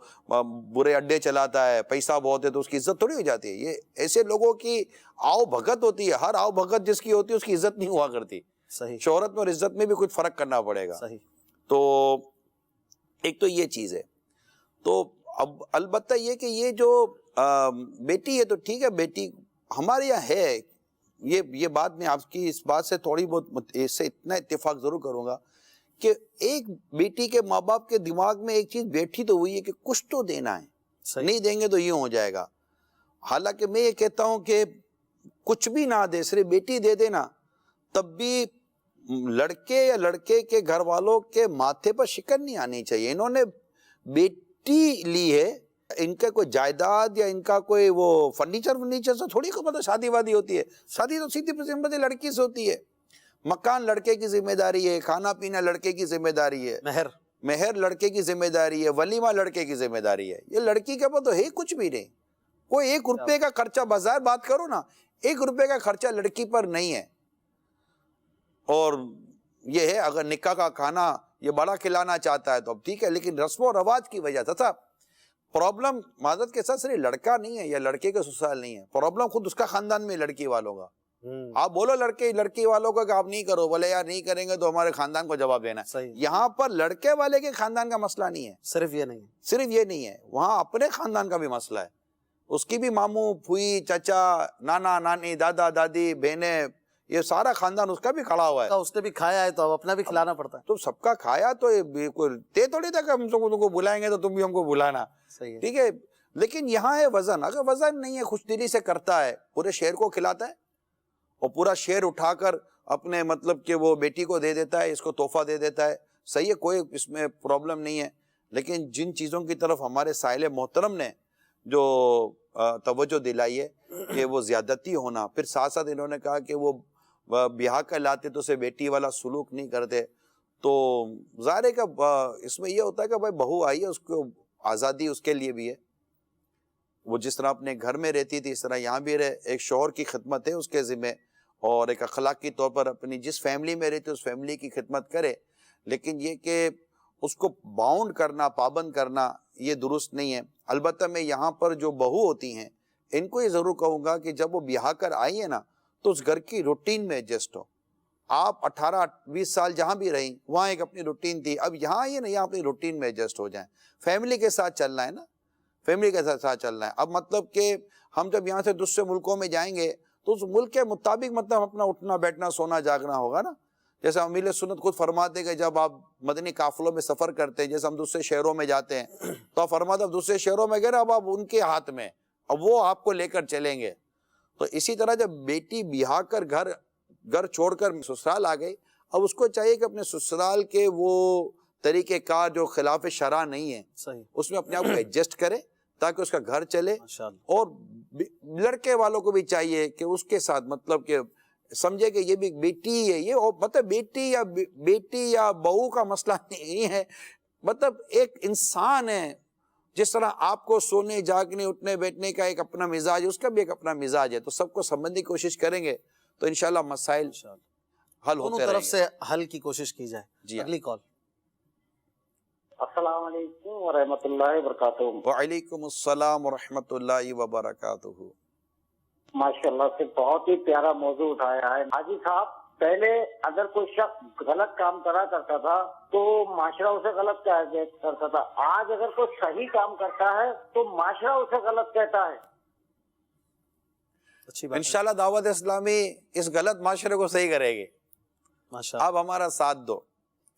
برے اڈے چلاتا ہے، پیسہ بہت ہے تو اس کی عزت تھوڑی ہو جاتی ہے؟ یہ ایسے لوگوں کی آؤ بھگت ہوتی ہے، ہر آؤ بھگت جس کی ہوتی ہے اس کی عزت نہیں ہوا کرتی۔ صحیح، شہرت میں اور عزت میں بھی کچھ فرق کرنا پڑے گا۔ صحیح۔ تو ایک تو یہ چیز ہے۔ تو اب البتہ یہ کہ یہ جو بیٹی ہے تو ٹھیک ہے، بیٹی ہمارے یہاں ہے، یہ بات میں آپ کی اس بات سے تھوڑی بہت اس سے اتنا اتفاق ضرور کروں گا کہ ایک بیٹی کے ماں باپ کے دماغ میں ایک چیز بیٹھی تو ہوئی ہے کہ کچھ تو دینا ہے، صحیح۔ نہیں دیں گے تو یوں ہو جائے گا۔ حالانکہ میں یہ کہتا ہوں کہ کچھ بھی نہ دے، صرف بیٹی دے دینا، تب بھی لڑکے یا لڑکے کے گھر والوں کے ماتھے پر شکن نہیں آنی چاہیے۔ انہوں نے بیٹی لی ہے، ان کا کوئی جائیداد یا ان کا کوئی وہ فرنیچر سے تھوڑی کو مطلب شادی وادی ہوتی ہے۔ شادی تو سیدھی سمپل لڑکی سے ہوتی ہے، مکان لڑکے کی ذمہ داری ہے، کھانا پینا لڑکے کی ذمہ داری ہے، مہر لڑکے کی ذمہ داری ہے، ولیمہ لڑکے کی ذمہ داری ہے۔ یہ لڑکی کے پاس تو ہے کچھ بھی نہیں، کوئی 1 روپے کا خرچہ، بظاہر بات کرو نا 1 روپے کا خرچہ لڑکی پر نہیں ہے۔ اور یہ ہے اگر نکاح کا کھانا یہ بڑا کھلانا چاہتا ہے تو اب ٹھیک ہے، لیکن رسم و رواج کی وجہ سے پرابلم معذرت کے ساتھ صرف لڑکا نہیں ہے یا لڑکے کے سسرال نہیں ہے، پرابلم خود اس کا خاندان میں لڑکی والوں کا۔ آپ بولو لڑکی والوں کا کہ آپ نہیں کرو، بولے یار نہیں کریں گے تو ہمارے خاندان کو جواب دینا ہے۔ یہاں پر لڑکے والے کے خاندان کا مسئلہ نہیں ہے، صرف یہ نہیں ہے، وہاں اپنے خاندان کا بھی مسئلہ ہے، اس کی بھی ماموں پھوئی چچا نانا نانی دادا دادی بہنیں، یہ سارا خاندان اس کا بھی کھڑا ہوا ہے۔ اس نے بھی کھایا ہے تو اب اپنا بھی کھلانا پڑتا ہے۔ تو سب کا کھایا تو تے تھوڑی تھا کہ ہم تم کو بلائیں گے تو تم بھی ہم کو بلانا، ٹھیک ہے۔ لیکن یہاں ہے وزن، اگر وزن نہیں ہے، خوش دلی سے کرتا ہے، پورے شہر کو کھلاتا ہے اور پورا شہر اٹھا کر اپنے مطلب کہ وہ بیٹی کو دے دیتا ہے، اس کو تحفہ دے دیتا ہے، صحیح ہے، کوئی اس میں پرابلم نہیں ہے۔ لیکن جن چیزوں کی طرف ہمارے سائل محترم نے جو توجہ دلائی ہے کہ وہ زیادتی ہونا، پھر ساتھ ساتھ انہوں نے کہا کہ وہ بیاہ کا لاتے تو اسے بیٹی والا سلوک نہیں کرتے، تو ظاہر ہے کہ اس میں یہ ہوتا ہے کہ بھائی بہو آئی ہے، اس کو آزادی اس کے لیے بھی ہے، وہ جس طرح اپنے گھر میں رہتی تھی اس طرح یہاں بھی رہے، ایک شوہر کی خدمت ہے اس کے ذمہ، اور ایک اخلاقی طور پر اپنی جس فیملی میں رہتی اس فیملی کی خدمت کرے۔ لیکن یہ کہ اس کو باؤنڈ کرنا، پابند کرنا، یہ درست نہیں ہے۔ البتہ میں یہاں پر جو بہو ہوتی ہیں ان کو یہ ضرور کہوں گا کہ جب وہ بیاہ کر آئی ہے نا تو اس گھر کی روٹین میں ایڈجسٹ ہو۔ آپ 18-20 سال جہاں بھی رہیں وہاں ایک اپنی روٹین تھی، اب یہاں آئیے نا، یہاں اپنی روٹین میں ایڈجسٹ ہو جائیں، فیملی کے ساتھ چلنا ہے نا، فیملی کے ساتھ چلنا ہے۔ اب مطلب کہ ہم جب یہاں سے دوسرے ملکوں میں جائیں گے تو اس ملک کے مطابق مطلب اپنا اٹھنا بیٹھنا سونا جاگنا ہوگا نا۔ جیسے امیر سنت خود فرماتے کہ جب آپ مدنی قافلوں میں سفر کرتے ہیں، جیسے ہم دوسرے شہروں میں جاتے ہیں تو آپ فرماتے اب دوسرے شہروں میں گئے اب آپ ان کے ہاتھ میں، اب وہ آپ کو لے کر چلیں گے۔ تو اسی طرح جب بیٹی بیاہ کر گھر چھوڑ کر سسرال آ گئی، اب اس کو چاہیے کہ اپنے سسرال کے وہ طریقہ کار جو خلاف شرع نہیں ہے اس میں اپنے آپ کو ایڈجسٹ کرے، تاکہ اس کا گھر چلے. ماشاءاللہ. اور لڑکے والوں کو بھی چاہیے کہ اس کے ساتھ مطلب کہ سمجھے کہ یہ بھی بیٹی ہے, یہ مطلب بیٹی یا بہو کا مسئلہ نہیں ہے, مطلب ایک انسان ہے. جس طرح آپ کو سونے جاگنے اٹھنے بیٹھنے کا ایک اپنا مزاج ہے, اس کا بھی ایک اپنا مزاج ہے. تو سب کو سمجھنے کی کوشش کریں گے تو انشاءاللہ مسائل حل دونوں ہوتے طرف رہیں گے. سے حل کی کوشش کی جائے. جی اگلی کال. السلام علیکم ورحمۃ اللہ وبرکاتہ. وعلیکم السلام ورحمۃ اللہ وبرکاتہ. ماشاء اللہ سے بہت ہی پیارا موضوع اٹھایا ہے. حاجی صاحب, پہلے اگر کوئی شخص غلط کام کرا کرتا تھا تو معاشرہ اسے غلط کرتا تھا. آج اگر کوئی صحیح کام کرتا ہے تو معاشرہ اسے غلط کہتا ہے. اچھی بات. انشاءاللہ دعوت اسلامی اس غلط معاشرے کو صحیح کرے گی. ماشاءاللہ. آپ ہمارا ساتھ دو.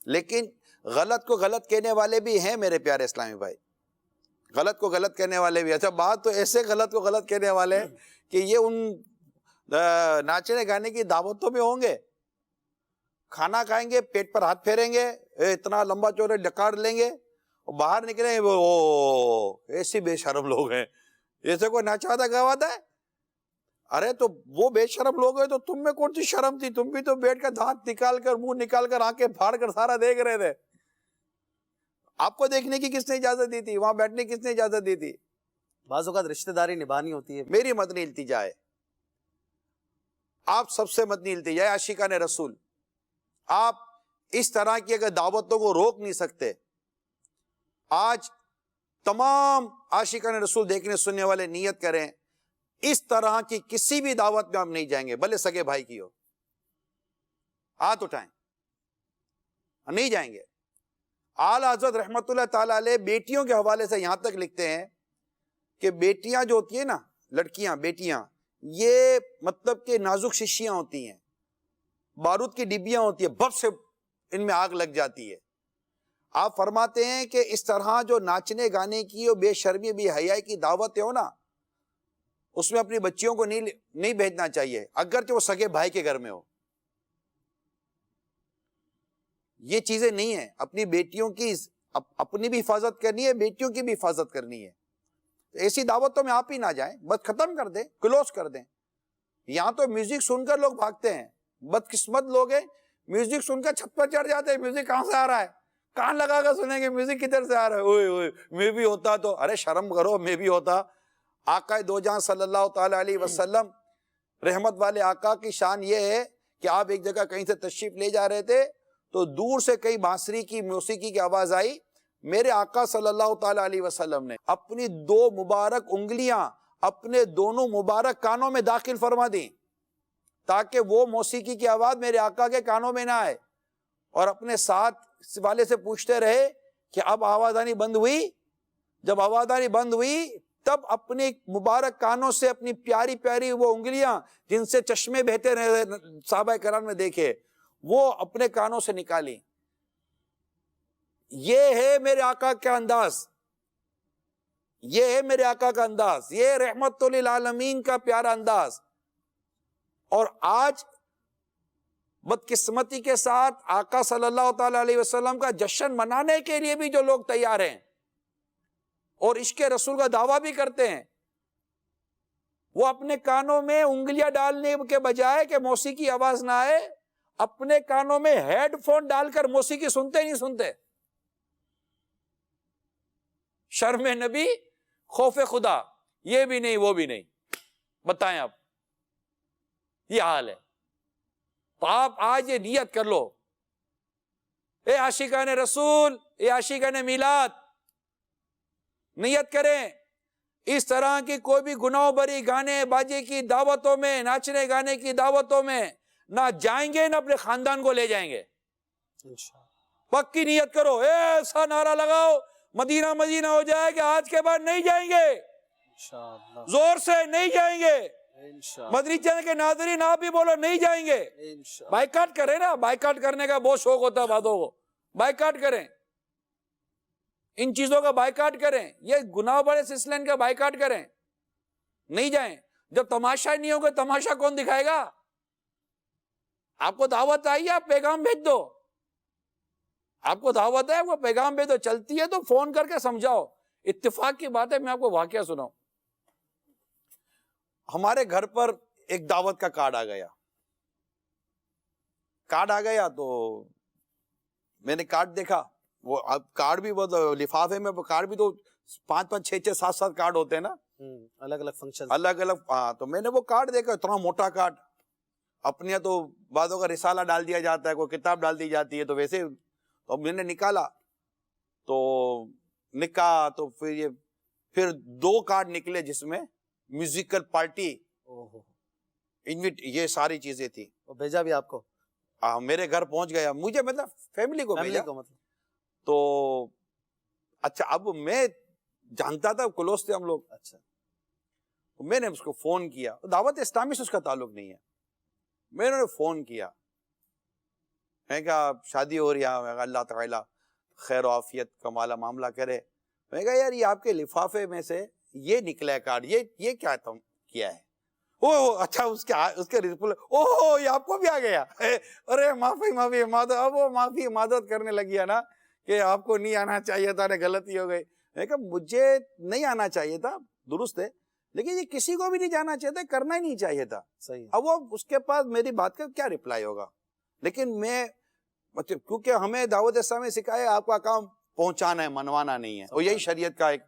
لیکن غلط کو غلط کہنے والے بھی ہیں میرے پیارے اسلامی بھائی, غلط کو غلط کہنے والے بھی. اچھا, بات تو ایسے غلط کو غلط کہنے والے ہیں کہ یہ ان ناچنے گانے کی دعوتوں میں ہوں گے, کھانا کھائیں گے, پیٹ پر ہاتھ پھیریں گے, اتنا لمبا چوڑا ڈکار لیں گے, اور باہر نکلیں گے, ایسی بے شرم لوگ ہیں, ایسے کوئی ناچاتا گواتا ہے. ارے تو وہ بے شرم لوگ ہیں تو تم میں کون سی شرم تھی؟ تم بھی تو بیٹھ کر دانت نکال کر منہ نکال کر آنکھیں پھاڑ کر سارا دیکھ رہے تھے. آپ کو دیکھنے کی کس نے اجازت دی تھی؟ وہاں بیٹھنے کی کس نے اجازت دی تھی؟ بعض اوقات رشتہ داری نبھانی ہوتی ہے. میری مدنی التجا ہے, آپ سب سے مدنی التجا ہے, عاشقان رسول, آپ اس طرح کی اگر دعوتوں کو روک نہیں سکتے. آج تمام عاشقان رسول دیکھنے سننے والے نیت کریں, اس طرح کی کسی بھی دعوت میں ہم نہیں جائیں گے, بھلے سگے بھائی کی ہو. ہاتھ اٹھائیں, نہیں جائیں گے. اعلیٰ حضرت رحمت اللہ تعالیٰ علیہ بیٹیوں کے حوالے سے یہاں تک لکھتے ہیں کہ بیٹیاں جو ہوتی ہیں نا, لڑکیاں بیٹیاں, یہ مطلب کہ نازک شیشیاں ہوتی ہیں, بارود کی ڈبیاں ہوتی ہیں, بھپ سے ان میں آگ لگ جاتی ہے. آپ فرماتے ہیں کہ اس طرح جو ناچنے گانے کی اور بے شرمی بے حیائی کی دعوتیں ہو نا, اس میں اپنی بچیوں کو نہیں بھیجنا چاہیے, اگرچہ وہ سگے بھائی کے گھر میں ہو. یہ چیزیں نہیں ہیں. اپنی بیٹیوں کی اپنی بھی حفاظت کرنی ہے, بیٹیوں کی بھی حفاظت کرنی ہے. ایسی دعوتوں میں آپ ہی نہ جائیں, بس ختم کر دیں, کلوز کر دیں. یہاں تو میوزک سن کر لوگ بھاگتے ہیں, بدقسمت لوگ ہیں, میوزک سن کر چھت پر چڑھ جاتے ہیں. میوزک کہاں سے آ رہا ہے؟ کان لگا کر سنیں گے میوزک کدھر سے آ رہا ہے. اوئے اوئے میں بھی ہوتا تو, ارے شرم کرو, میں بھی ہوتا. آقا دو جہاں صلی اللہ تعالی علیہ وسلم, رحمت والے آقا کی شان یہ ہے کہ آپ ایک جگہ کہیں سے تشریف لے جا رہے تھے تو دور سے کئی بانسری کی موسیقی کی آواز آئی. میرے آقا صلی اللہ تعالی علیہ وسلم نے اپنی دو مبارک انگلیاں اپنے دونوں مبارک کانوں میں داخل فرما دی تاکہ وہ موسیقی کی آواز میرے آقا کے کانوں میں نہ آئے, اور اپنے ساتھ والے سے پوچھتے رہے کہ اب آواز آنی بند ہوئی؟ جب آواز آنی بند ہوئی تب اپنے مبارک کانوں سے اپنی پیاری پیاری وہ انگلیاں جن سے چشمے بہتے رہے صحابہ کرام نے دیکھے, وہ اپنے کانوں سے نکالی. یہ ہے میرے آقا کا انداز, یہ ہے میرے آقا کا انداز, یہ رحمت للعالمین کا پیارا انداز. اور آج بدقسمتی کے ساتھ آقا صلی اللہ تعالی علیہ وسلم کا جشن منانے کے لیے بھی جو لوگ تیار ہیں اور عشق رسول کا دعویٰ بھی کرتے ہیں, وہ اپنے کانوں میں انگلیاں ڈالنے کے بجائے کہ موسیقی آواز نہ آئے, اپنے کانوں میں ہیڈ فون ڈال کر موسیقی سنتے نہیں سنتے. شرم نبی, خوف خدا, یہ بھی نہیں وہ بھی نہیں. بتائیں آپ, یہ حال ہے. تو آپ آج یہ نیت کر لو, اے عاشقان رسول, اے عاشقان میلاد, نیت کریں اس طرح کی کوئی بھی گناہ بری گانے باجے کی دعوتوں میں, ناچنے گانے کی دعوتوں میں نہ جائیں گے, نہ اپنے خاندان کو لے جائیں گے. پکی نیت کرو, ایسا نعرہ لگاؤ مدینہ مدینہ ہو جائے کہ آج کے بعد نہیں جائیں گے, زور سے نہیں جائیں گے. مدنی چینل کے ناظرین آپ بھی بولو نہیں جائیں گے. بائیکاٹ کریں نا, بائیکاٹ کرنے کا بہت شوق ہوتا ہے باتوں کو, بائیکاٹ کریں, ان چیزوں کا بائیکاٹ کریں, یہ گناہ بڑے سلسلے کا بائیکاٹ کریں, نہیں جائیں. جب تماشا نہیں ہوگا تماشا کون دکھائے گا؟ آپ کو دعوت آئی ہے, آپ پیغام بھیج دو. آپ کو دعوت ہے, وہ پیغام بھیج دو. چلتی ہے تو فون کر کے سمجھاؤ, اتفاق کی بات ہے، میں آپ کو واقعہ سناؤں. ہمارے گھر پر ایک دعوت کا کارڈ آ گیا تو میں نے کارڈ دیکھا. وہ اب کارڈ بھی بہت لفافے میں، کارڈ بھی تو 5 6 7 کارڈ ہوتے ہیں نا، الگ الگ فنکشن، الگ الگ. ہاں تو میں نے وہ کارڈ دیکھا، اتنا موٹا کارڈ. اپنے تو بعضوں کا رسالہ ڈال دیا جاتا ہے، کوئی کتاب ڈال دی جاتی ہے، تو ویسے تو میں نے نکالا تو تو پھر 2 کارڈ نکلے جس میں میوزیکل پارٹی انویٹ، یہ ساری چیزیں تھی. وہ بھیجا بھی آپ کو؟ میرے گھر پہنچ گیا، مجھے مطلب فیملی کو بھیجا. مطلب تو اچھا، اب میں جانتا تھا، کلوز تھے ہم لوگ. اچھا، میں نے اس کو فون کیا، دعوت اسلامی سے اس کا تعلق نہیں ہے. میں نے فون کیا، میں کہا شادی ہو رہی ہے، اللہ تعالیٰ خیر و عافیت کا مالا معاملہ کرے. میں کہا یار یہ آپ کے لفافے میں سے یہ نکلا ہے کارڈ، یہ کیا تم کیا ہے؟ اچھا، اس کے یہ آپ کو بھی آ گیا. ارے معافی اب وہ معافی معذرت کرنے لگی ہے نا کہ آپ کو نہیں آنا چاہیے تھا، غلطی ہو گئی. میں کہا مجھے نہیں آنا چاہیے تھا، درست ہے، لیکن یہ کسی کو بھی نہیں جانا چاہیے تھا، کرنا ہی نہیں چاہیے تھا. صحیح. اب وہ اس کے پاس میری بات کا کیا رپلائی ہوگا؟ لیکن میں کیونکہ ہمیں دعوت اسلامی سکھایا آپ کا کام پہنچانا ہے، منوانا نہیں ہے، اور یہی شریعت کا ایک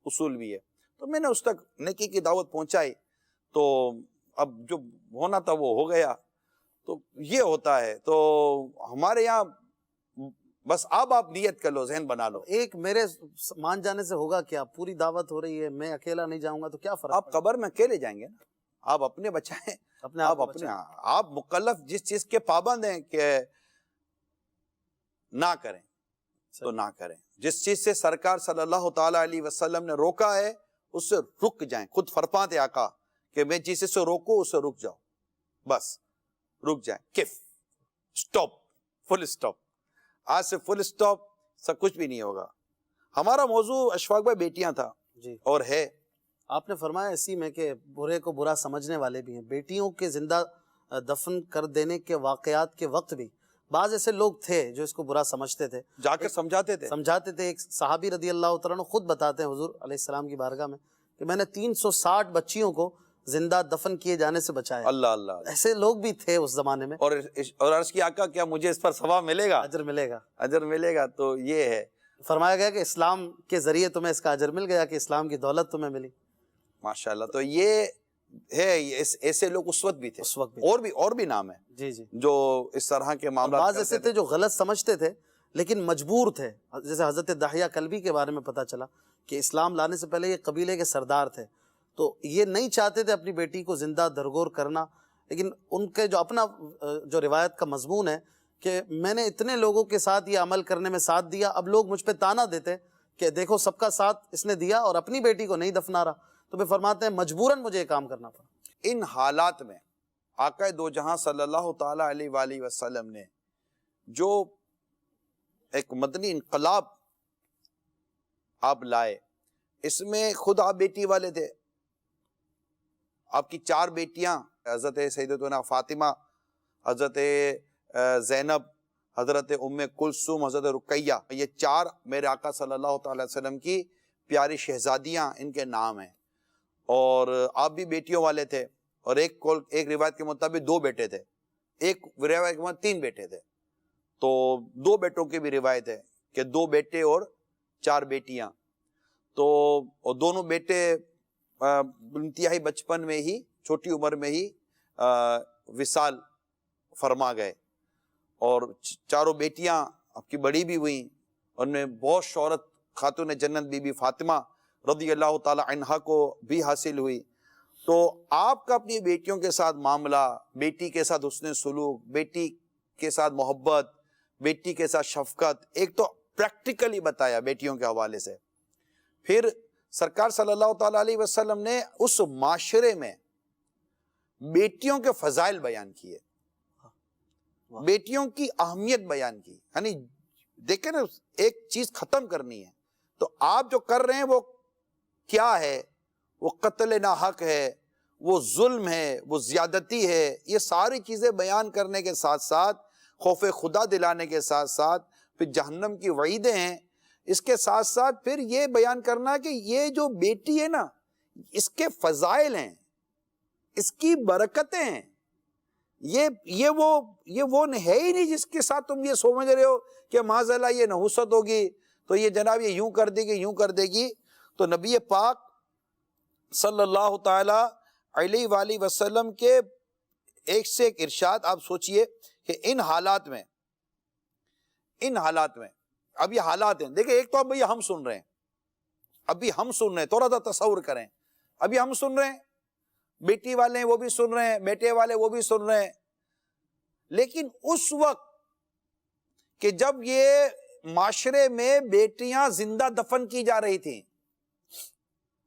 اصول بھی ہے. تو میں نے اس تک نیکی کی دعوت پہنچائی. تو اب جو ہونا تھا وہ ہو گیا. تو یہ ہوتا ہے. تو ہمارے یہاں بس آپ نیت کر لو، ذہن بنا لو. ایک میرے مان جانے سے ہوگا کیا؟ پوری دعوت ہو رہی ہے، میں اکیلا نہیں جاؤں گا تو کیا فرق؟ آپ قبر میں اکیلے جائیں گے نا. آپ اپنے بچائیں، آپ مکلف جس چیز کے پابند ہیں کہ نہ کریں تو نہ کریں. جس چیز سے سرکار صلی اللہ تعالی علیہ وسلم نے روکا ہے اس سے رک جائیں. خود فرماتے آقا کہ میں جس سے روکوں اس سے رک جاؤ، بس رک جائیں. کف سٹاپ، فل سٹاپ. آج سے فل سٹاپ، سب کچھ بھی نہیں ہوگا. ہمارا موضوع اشفاق بھائی بیٹیاں تھا جی. اور ہے. آپ نے فرمایا اسی میں کہ برے کو برا سمجھنے والے بھی ہیں. بیٹیوں کے زندہ دفن کر دینے کے واقعات کے وقت بھی بعض ایسے لوگ تھے جو اس کو برا سمجھتے تھے، جا کر سمجھاتے تھے. ایک صحابی رضی اللہ تعالیٰ عنہ خود بتاتے ہیں حضور علیہ السلام کی بارگاہ میں کہ میں نے 360 بچیوں کو زندہ دفن کیے جانے سے بچایا. اللہ اللہ. ایسے لوگ بھی تھے اس زمانے میں. اور عرض کی آقا کیا مجھے اس پر ثواب ملے گا؟ اجر ملے گا. اجر ملے گا. تو یہ ہے، فرمایا گیا کہ اسلام کے ذریعے تمہیں اس کا اجر مل گیا، کہ اسلام کی دولت تمہیں ملی. ماشاءاللہ. تو یہ ہے، ایسے لوگ اس وقت بھی تھے، اس وقت بھی. اور بھی نام ہے جی جی. جو اس طرح کے معاملات بعض ایسے تھے جو غلط سمجھتے تھے لیکن مجبور تھے. جیسے حضرت دحیہ کلبی کے بارے میں پتا چلا کہ اسلام لانے سے پہلے یہ قبیلے کے سردار تھے، تو یہ نہیں چاہتے تھے اپنی بیٹی کو زندہ درگور کرنا، لیکن ان کے جو اپنا جو روایت کا مضمون ہے کہ میں نے اتنے لوگوں کے ساتھ یہ عمل کرنے میں ساتھ دیا، اب لوگ مجھ پہ تانا دیتے کہ دیکھو سب کا ساتھ اس نے دیا اور اپنی بیٹی کو نہیں دفنا رہا. تو وہ فرماتے ہیں مجبوراً مجھے یہ کام کرنا پڑا. ان حالات میں آقا دو جہاں صلی اللہ تعالی علیہ وآلہ وسلم نے جو ایک مدنی انقلاب آپ لائے، اس میں خود آپ بیٹی والے تھے. آپ کی 4 بیٹیاں، حضرت سیدتنا فاطمہ، حضرت زینب، حضرت ام کلثوم، حضرت رقیہ، یہ 4 میرے آقا صلی اللہ تعالی وسلم کی پیاری شہزادیاں ان کے نام ہیں. اور آپ بھی بیٹیوں والے تھے، اور ایک روایت کے مطابق 2 بیٹے تھے، ایک روایت کے مطابق 3 بیٹے تھے. تو 2 بیٹوں کی بھی روایت ہے کہ 2 بیٹے اور 4 بیٹیاں. تو اور دونوں بیٹے انتہائی بچپن میں ہی، چھوٹی عمر میں ہی وصال فرما گئے. اور 4 بیٹیاں آپ کی بڑی بھی ہوئیں، ان میں بہت شہرت خاتون جنت بی بی فاطمہ رضی اللہ تعالی عنہا کو بھی حاصل ہوئی. تو آپ کا اپنی بیٹیوں کے ساتھ معاملہ، بیٹی کے ساتھ حسن سلوک، بیٹی کے ساتھ محبت، بیٹی کے ساتھ شفقت، ایک تو پریکٹیکلی بتایا بیٹیوں کے حوالے سے. پھر سرکار صلی اللہ تعالی علیہ وسلم نے اس معاشرے میں بیٹیوں کے فضائل بیان کیے، بیٹیوں کی اہمیت بیان کی. یعنی دیکھیں نا، ایک چیز ختم کرنی ہے تو آپ جو کر رہے ہیں وہ کیا ہے؟ وہ قتل ناحق ہے، وہ ظلم ہے، وہ زیادتی ہے. یہ ساری چیزیں بیان کرنے کے ساتھ ساتھ، خوف خدا دلانے کے ساتھ ساتھ، پھر جہنم کی وعیدیں ہیں. اس کے ساتھ ساتھ پھر یہ بیان کرنا کہ یہ جو بیٹی ہے نا، اس کے فضائل ہیں، اس کی برکتیں ہیں، یہ وہ ہے ہی نہیں جس کے ساتھ تم یہ سمجھ رہے ہو کہ معاذ اللہ یہ نحوست ہوگی تو یہ جناب یہ یوں کر دے گی، یوں کر دے گی۔ تو نبی پاک صلی اللہ تعالی علیہ وآلہ وسلم کے ایک سے ایک ارشاد آپ سوچئے کہ ان حالات میں اب یہ حالات ہیں، دیکھیں ایک تو اب ہم سن رہے ہیں، تھوڑا سا تصور کریں، ابھی ہم سن رہے ہیں، بیٹی والے ہیں وہ بھی سن رہے ہیں، بیٹے والے وہ بھی سن رہے ہیں، لیکن اس وقت کہ جب یہ معاشرے میں بیٹیاں زندہ دفن کی جا رہی تھیں،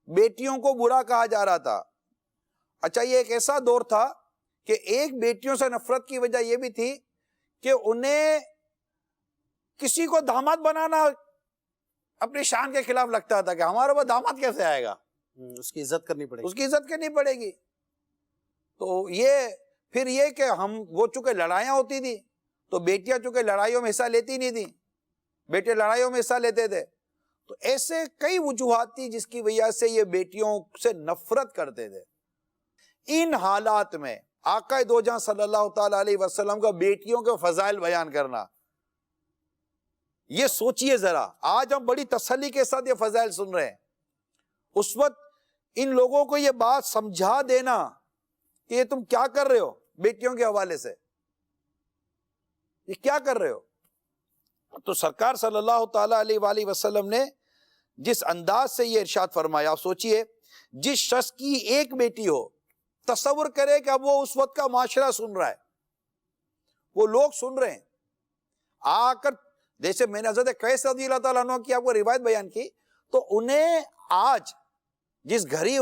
بیٹیوں کو برا کہا جا رہا تھا، اچھا یہ ایک ایسا دور تھا کہ ایک بیٹیوں سے نفرت کی وجہ یہ بھی تھی کہ انہیں کسی کو داماد بنانا اپنی شان کے خلاف لگتا تھا کہ ہمارا وہ داماد کیسے آئے گا، اس کی عزت کرنی پڑے گی، اس کی عزت کرنی پڑے گی۔ تو یہ پھر یہ کہ وہ چونکہ لڑائیاں ہوتی تھی تو بیٹیاں چونکہ لڑائیوں میں حصہ لیتی نہیں تھی، بیٹے لڑائیوں میں حصہ لیتے تھے، تو ایسے کئی وجوہات تھی جس کی وجہ سے یہ بیٹیوں سے نفرت کرتے تھے۔ ان حالات میں آقا دو جہاں صلی اللہ تعالی علیہ وسلم کا بیٹیوں کے فضائل بیان کرنا، یہ سوچئے ذرا، آج ہم بڑی تسلی کے ساتھ یہ فضائل سن رہے ہیں، اس وقت ان لوگوں کو یہ بات سمجھا دینا کہ یہ تم کیا کر رہے ہو بیٹیوں کے حوالے سے، یہ کیا کر رہے ہو۔ تو سرکار صلی اللہ تعالی علیہ وآلہ وسلم نے جس انداز سے یہ ارشاد فرمایا، آپ سوچئے جس شخص کی ایک بیٹی ہو، تصور کرے کہ اب وہ اس وقت کا معاشرہ سن رہا ہے، وہ لوگ سن رہے ہیں، آ کر جیسے میں نے حضرت قیس رضی اللہ تعالیٰ عنہ کی آپ کو روایت بیان کی، تو انہیں آج جس گھری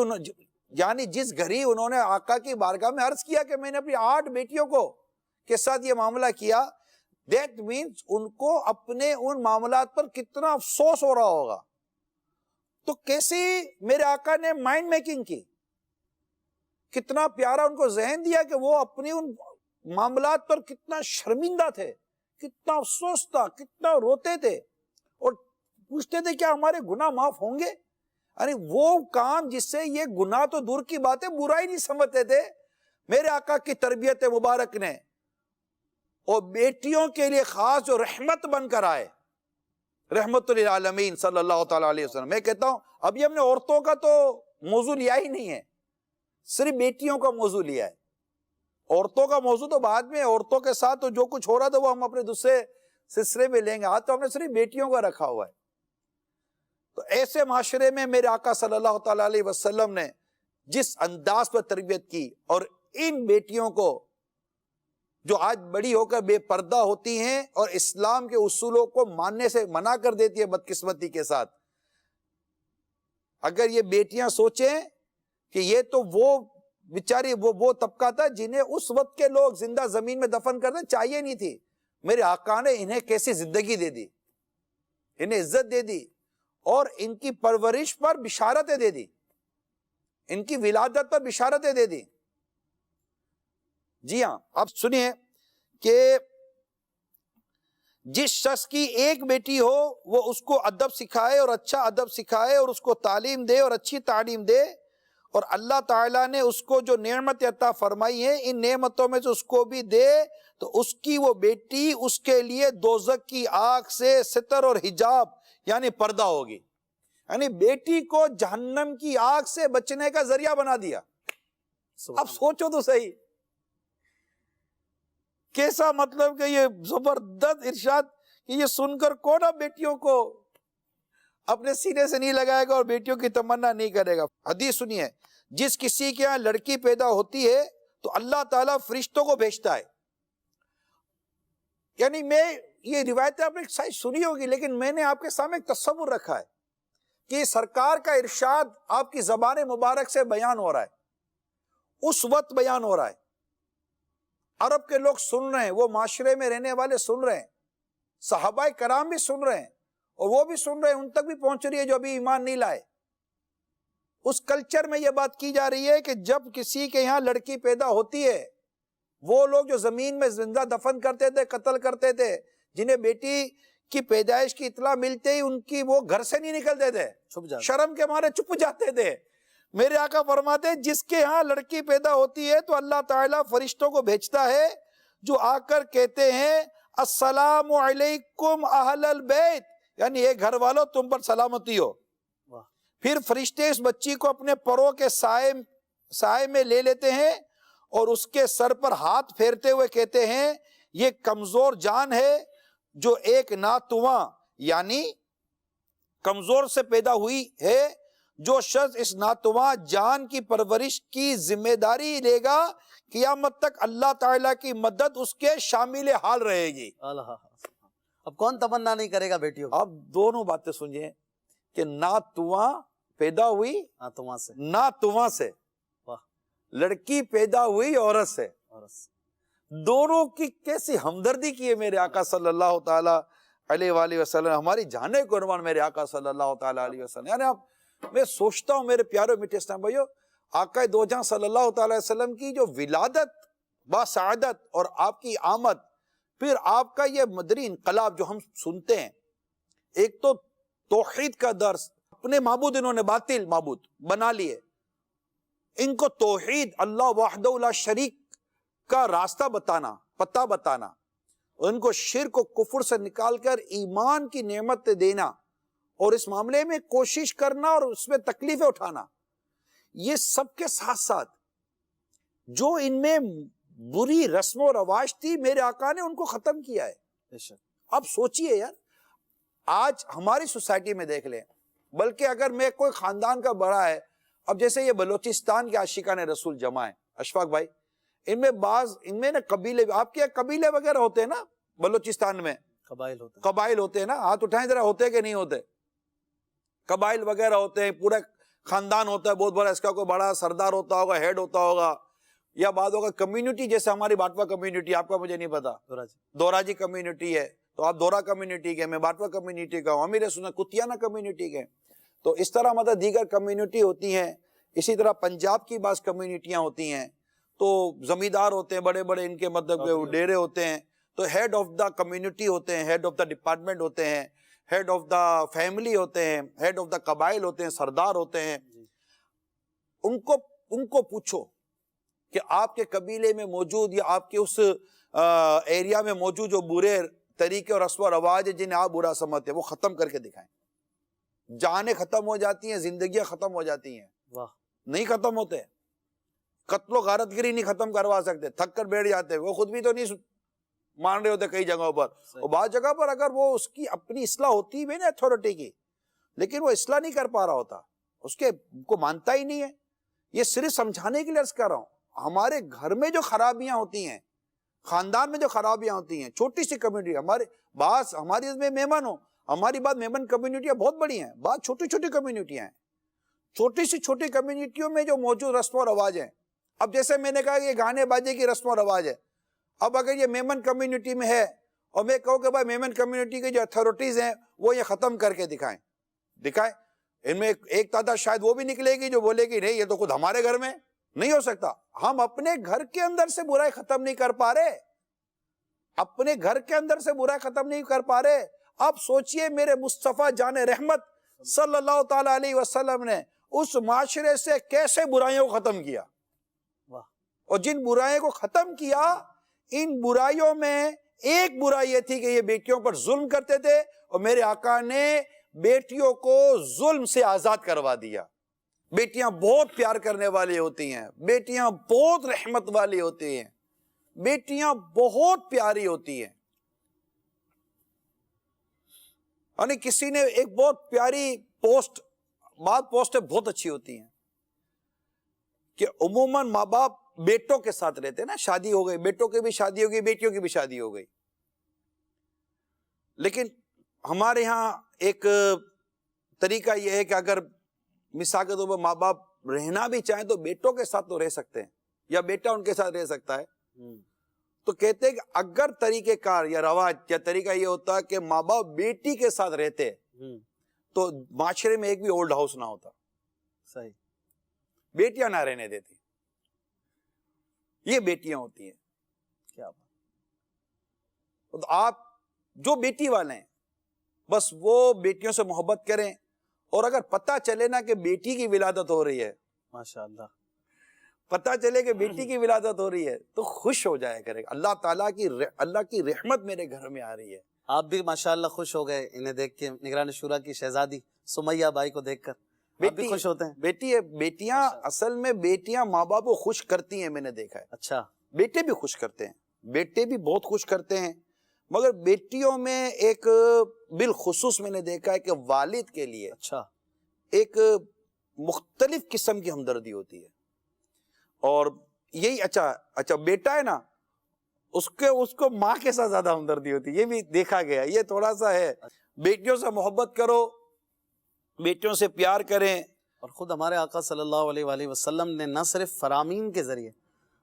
انہوں نے آقا کی بارگاہ میں عرض کیا کہ میں نے اپنی 8 بیٹیوں کے ساتھ یہ معاملہ کیا، دیٹ مینس ان کو اپنے ان معاملات پر کتنا افسوس ہو رہا ہوگا۔ تو کیسی میرے آقا نے مائنڈ میکنگ کی، کتنا پیارا ان کو ذہن دیا کہ وہ اپنی ان معاملات پر کتنا شرمندہ تھے، کتنا افسوس تھا، کتنا روتے تھے اور پوچھتے تھے کیا ہمارے گناہ معاف ہوں گے۔ یعنی وہ کام جس سے یہ گناہ تو دور کی باتیں برائی نہیں سمجھتے تھے، میرے آقا کی تربیت مبارک نے اور بیٹیوں کے لیے خاص جو رحمت بن کر آئے، رحمت للعالمین صلی اللہ تعالی علیہ وسلم۔ میں کہتا ہوں ابھی ہم نے عورتوں کا تو موضوع لیا ہی نہیں ہے، صرف بیٹیوں کا موضوع لیا ہے، عورتوں کا موضوع تو بعد میں، عورتوں کے ساتھ تو جو کچھ ہو رہا تھا وہ ہم اپنے دوسرے سلسلے میں لیں گے، آج تو ہم نے صرف بیٹیوں کا رکھا ہوا ہے۔ تو ایسے معاشرے میں میرے آقا صلی اللہ تعالی علیہ وسلم نے جس انداز پر تربیت کی، اور ان بیٹیوں کو جو آج بڑی ہو کر بے پردہ ہوتی ہیں اور اسلام کے اصولوں کو ماننے سے منع کر دیتی ہے بدقسمتی کے ساتھ، اگر یہ بیٹیاں سوچیں کہ یہ تو وہ بیچاری وہ طبقہ تھا جنہیں اس وقت کے لوگ زندہ زمین میں دفن کرنے چاہیے نہیں تھی، میرے آقا نے انہیں کیسی زندگی دے دی، انہیں عزت دے دی اور ان کی پرورش پر بشارتیں دے دی، ان کی ولادت پر بشارتیں دے دی۔ جی ہاں، اب سنیے کہ جس شخص کی ایک بیٹی ہو وہ اس کو ادب سکھائے اور اچھا ادب سکھائے اور اس کو تعلیم دے اور اچھی تعلیم دے، اور اللہ تعالیٰ نے اس کو جو نعمت عطا فرمائی ہے ان نعمتوں میں سے اس کو بھی دے، تو اس کی وہ بیٹی اس کے لیے دوزخ کی آگ سے ستر اور حجاب یعنی پردہ ہوگی، یعنی بیٹی کو جہنم کی آگ سے بچنے کا ذریعہ بنا دیا۔ اب سوچو تو صحیح، کیسا مطلب کہ یہ زبردست ارشاد کہ یہ سن کر کون اب بیٹیوں کو اپنے سینے سے نہیں لگائے گا اور بیٹیوں کی تمنا نہیں کرے گا۔ حدیث سنیے، جس کسی کے یہاں لڑکی پیدا ہوتی ہے تو اللہ تعالیٰ فرشتوں کو بھیجتا ہے، یعنی میں یہ روایتیں آپ نے شاید سنی ہوگی لیکن میں نے آپ کے سامنے ایک تصور رکھا ہے کہ سرکار کا ارشاد آپ کی زبان مبارک سے بیان ہو رہا ہے، اس وقت بیان ہو رہا ہے، عرب کے لوگ سن رہے ہیں، وہ معاشرے میں رہنے والے سن رہے ہیں، صحابہ کرام بھی سن رہے ہیں، اور وہ بھی سن رہے ہیں، ان تک بھی پہنچ رہی ہے جو ابھی ایمان نہیں لائے۔ اس کلچر میں یہ بات کی جا رہی ہے کہ جب کسی کے یہاں لڑکی پیدا ہوتی ہے، وہ لوگ جو زمین میں زندہ دفن کرتے تھے، قتل کرتے تھے، جنہیں بیٹی کی پیدائش کی اطلاع ملتے ہی ان کی وہ گھر سے نہیں نکلتے تھے, چھپ جاتے. شرم کے مارے چھپ جاتے تھے. میرے آقا فرماتے ہیں جس کے ہاں لڑکی پیدا ہوتی ہے تو اللہ تعالیٰ فرشتوں کو بھیجتا ہے جو آ کر کہتے ہیں السلام علیکم اہل البیت, یعنی ایک گھر والوں تم پر سلامتی ہو. پھر فرشتے اس بچی کو اپنے پروں کے سائے میں لے لیتے ہیں اور اس کے سر پر ہاتھ پھیرتے ہوئے کہتے ہیں یہ کمزور جان ہے جو ایک ناتواں یعنی کمزور سے پیدا ہوئی ہے, جو شخص اس ناتواں جان کی پرورش کی ذمہ داری لے گا قیامت تک اللہ تعالیٰ کی مدد اس کے شامل حال رہے گی. اب کون تمنا نہیں کرے گا بیٹیوں کو؟ اب دونوں باتیں سنیے کہ ناتواں پیدا ہوئی ناتواں سے, لڑکی پیدا ہوئی عورت سے, دونوں کی کیسی ہمدردی کی ہے میرے آقا صلی اللہ تعالی علیہ وآلہ وسلم. ہماری جانیں قربان میرے آقا صلی اللہ تعالی علیہ وسلم. یعنی اب میں سوچتا ہوں میرے پیارے میٹھے اسلام بھائیو, آقا دو جہاں صلی اللہ تعالی وسلم کی جو ولادت باسعادت اور آپ کی آمد, پھر آپ کا یہ مدنی انقلاب جو ہم سنتے ہیں, ایک تو توحید کا درس, اپنے معبود انہوں نے باطل معبود بنا لیے, ان کو توحید اللہ وحدہ لا شریک کا راستہ بتانا, پتہ بتانا, ان کو شرک و کفر سے نکال کر ایمان کی نعمت دینا اور اس معاملے میں کوشش کرنا اور اس میں تکلیفیں اٹھانا, یہ سب کے ساتھ ساتھ جو ان میں بری رسم و رواج تھی میرے آقا نے ان کو ختم کیا ہے. اب سوچئے یار, آج ہماری سوسائٹی میں دیکھ لیں, بلکہ اگر میں کوئی خاندان کا بڑا ہے, اب جیسے یہ بلوچستان کے عاشقان رسول جمع ہیں اشفاق بھائی, ان میں نا قبیلے, آپ کے قبیلے وغیرہ ہوتے ہیں نا بلوچستان میں, قبائل ہوتے ہیں نا, ہاتھ اٹھائیں ذرا, ہوتے کہ نہیں ہوتے؟ قبائل وغیرہ ہوتے ہیں, پورا خاندان ہوتا ہے بہت بڑا, اس کا کوئی بڑا سردار ہوتا ہوگا, ہیڈ ہوتا ہوگا, یا بعد ہوگا کمیونٹی, جیسے ہماری باٹوا کمیونٹی, آپ کا مجھے نہیں پتا, دوراجی کمیونٹی ہے تو آپ دورا کمیونٹی کے, میں باٹوا کمیونٹی کا ہوں, امیر سنت کتیانہ کمیونٹی کے, تو اس طرح مطلب دیگر کمیونٹی ہوتی ہیں. اسی طرح پنجاب کی بعض کمیونٹیاں ہوتی ہیں, تو زمیندار ہوتے ہیں بڑے بڑے, ان کے مطلب ڈیرے ہوتے ہیں, تو ہیڈ آف دا کمیونٹی ہوتے ہیں, ہیڈ آف دا ڈپارٹمنٹ ہوتے ہیں, ہیڈ آف دا فیملی ہوتے ہیں, ہیڈ آف دا قبائل ہوتے ہیں, سردار ہوتے ہیں. ان کو پوچھو کہ آپ کے قبیلے میں موجود یا آپ کے اس ایریا میں موجود جو برے طریقے اور رسم و رواج ہے جنہیں آپ برا سمجھتے ہیں, وہ ختم کر کے دکھائیں. جانیں ختم ہو جاتی ہیں, زندگیاں ختم ہو جاتی ہیں. نہیں ختم ہوتے, قتل و غارت گری نہیں ختم کروا سکتے, تھک کر بیٹھ جاتے, وہ خود بھی تو نہیں مان رہے ہوتے کئی جگہوں پر, اور بعض جگہ پر اگر وہ اس کی اپنی اصلاح ہوتی ہے نا اتھارٹی کی, لیکن وہ اصلاح نہیں کر پا رہا ہوتا, اس کے کو مانتا ہی نہیں ہے. یہ صرف سمجھانے کے لیے عرض کر رہا ہوں, ہمارے گھر میں جو خرابیاں ہوتی ہیں, خاندان میں جو خرابیاں ہوتی ہیں, چھوٹی سی کمیونٹی, ہماری اس میں مہمان ہو, ہماری بات مہمان کمیونٹیاں بہت بڑی ہیں, بات چھوٹی چھوٹی کمیونٹیاں ہیں. چھوٹی سی چھوٹی کمیونٹیوں میں جو موجود رسم و رواج ہیں, اب جیسے میں نے کہا کہ یہ گانے باجے کی رسم و رواج ہے, اب اگر یہ میمن کمیونٹی میں ہے اور میں کہوں کہ بھائی میمن کمیونٹی کی جو اتھارٹیز ہیں وہ یہ ختم کر کے دکھائیں, ان میں ایک تعداد شاید وہ بھی نکلے گی جو بولے گی نہیں یہ تو خود ہمارے گھر میں نہیں ہو سکتا. ہم اپنے گھر کے اندر سے برائی ختم نہیں کر پا رہے, اپنے گھر کے اندر سے برائی ختم نہیں کر پا رہے. اب سوچئے میرے مصطفیٰ جان رحمت صلی اللہ تعالی علیہ وسلم نے اس معاشرے سے کیسے برائیوں کو ختم کیا, اور جن برائیوں کو ختم کیا, ان برائیوں میں ایک برائی یہ تھی کہ یہ بیٹیوں پر ظلم کرتے تھے, اور میرے آقا نے بیٹیوں کو ظلم سے آزاد کروا دیا. بیٹیاں بہت پیار کرنے والی ہوتی ہیں, بیٹیاں بہت رحمت والی ہوتی ہیں, بیٹیاں بہت پیاری ہوتی ہیں. یعنی کسی نے ایک بہت پیاری پوسٹیں بہت اچھی ہوتی ہیں کہ عموماً ماں باپ بیٹوں کے ساتھ رہتے ہیں نا, شادی ہو گئی, بیٹوں کی بھی شادی ہو گئی, بیٹیوں کی بھی شادی ہو گئی, لیکن ہمارے ہاں ایک طریقہ یہ ہے کہ اگر مثال کے طور پر ماں باپ رہنا بھی چاہیں تو بیٹوں کے ساتھ تو رہ سکتے ہیں, یا بیٹا ان کے ساتھ رہ سکتا ہے. تو کہتے ہیں کہ اگر طریقہ کار یا رواج یا طریقہ یہ ہوتا ہے کہ ماں باپ بیٹی کے ساتھ رہتے تو معاشرے میں ایک بھی اولڈ ہاؤس نہ ہوتا. صحیح, بیٹیاں نہ رہنے دیتی, یہ بیٹیاں ہوتی ہیں. کیا بات. آپ جو بیٹی والے ہیں بس وہ بیٹیوں سے محبت کریں، اور اگر پتہ چلے نا کہ بیٹی کی ولادت ہو رہی ہے، ماشاءاللہ، پتہ چلے کہ بیٹی کی ولادت ہو رہی ہے تو خوش ہو جایا کرے، اللہ تعالیٰ کی اللہ کی رحمت میرے گھر میں آ رہی ہے۔ آپ بھی ماشاءاللہ خوش ہو گئے انہیں دیکھ کے، نگران شورا کی شہزادی سمیہ بائی کو دیکھ کر آپ بھی خوش ہوتے ہیں؟ بیٹیاں اصل میں بیٹیاں ماں باپ کو خوش کرتی ہیں، میں نے دیکھا ہے۔ اچھا، بیٹے بھی خوش کرتے ہیں، بیٹے بھی بہت خوش کرتے ہیں، مگر بیٹیوں میں ایک بالخصوص میں نے دیکھا ہے کہ والد کے لیے اچھا، ایک مختلف قسم کی ہمدردی ہوتی ہے، اور یہی اچھا بیٹا ہے نا، اس کو ماں کے ساتھ زیادہ ہمدردی ہوتی ہے، یہ بھی دیکھا گیا، یہ تھوڑا سا ہے۔ بیٹیوں سے محبت کرو، بیٹیوں سے پیار کریں۔ اور خود ہمارے آقا صلی اللہ علیہ وآلہ وسلم نے نہ صرف فرامین کے ذریعے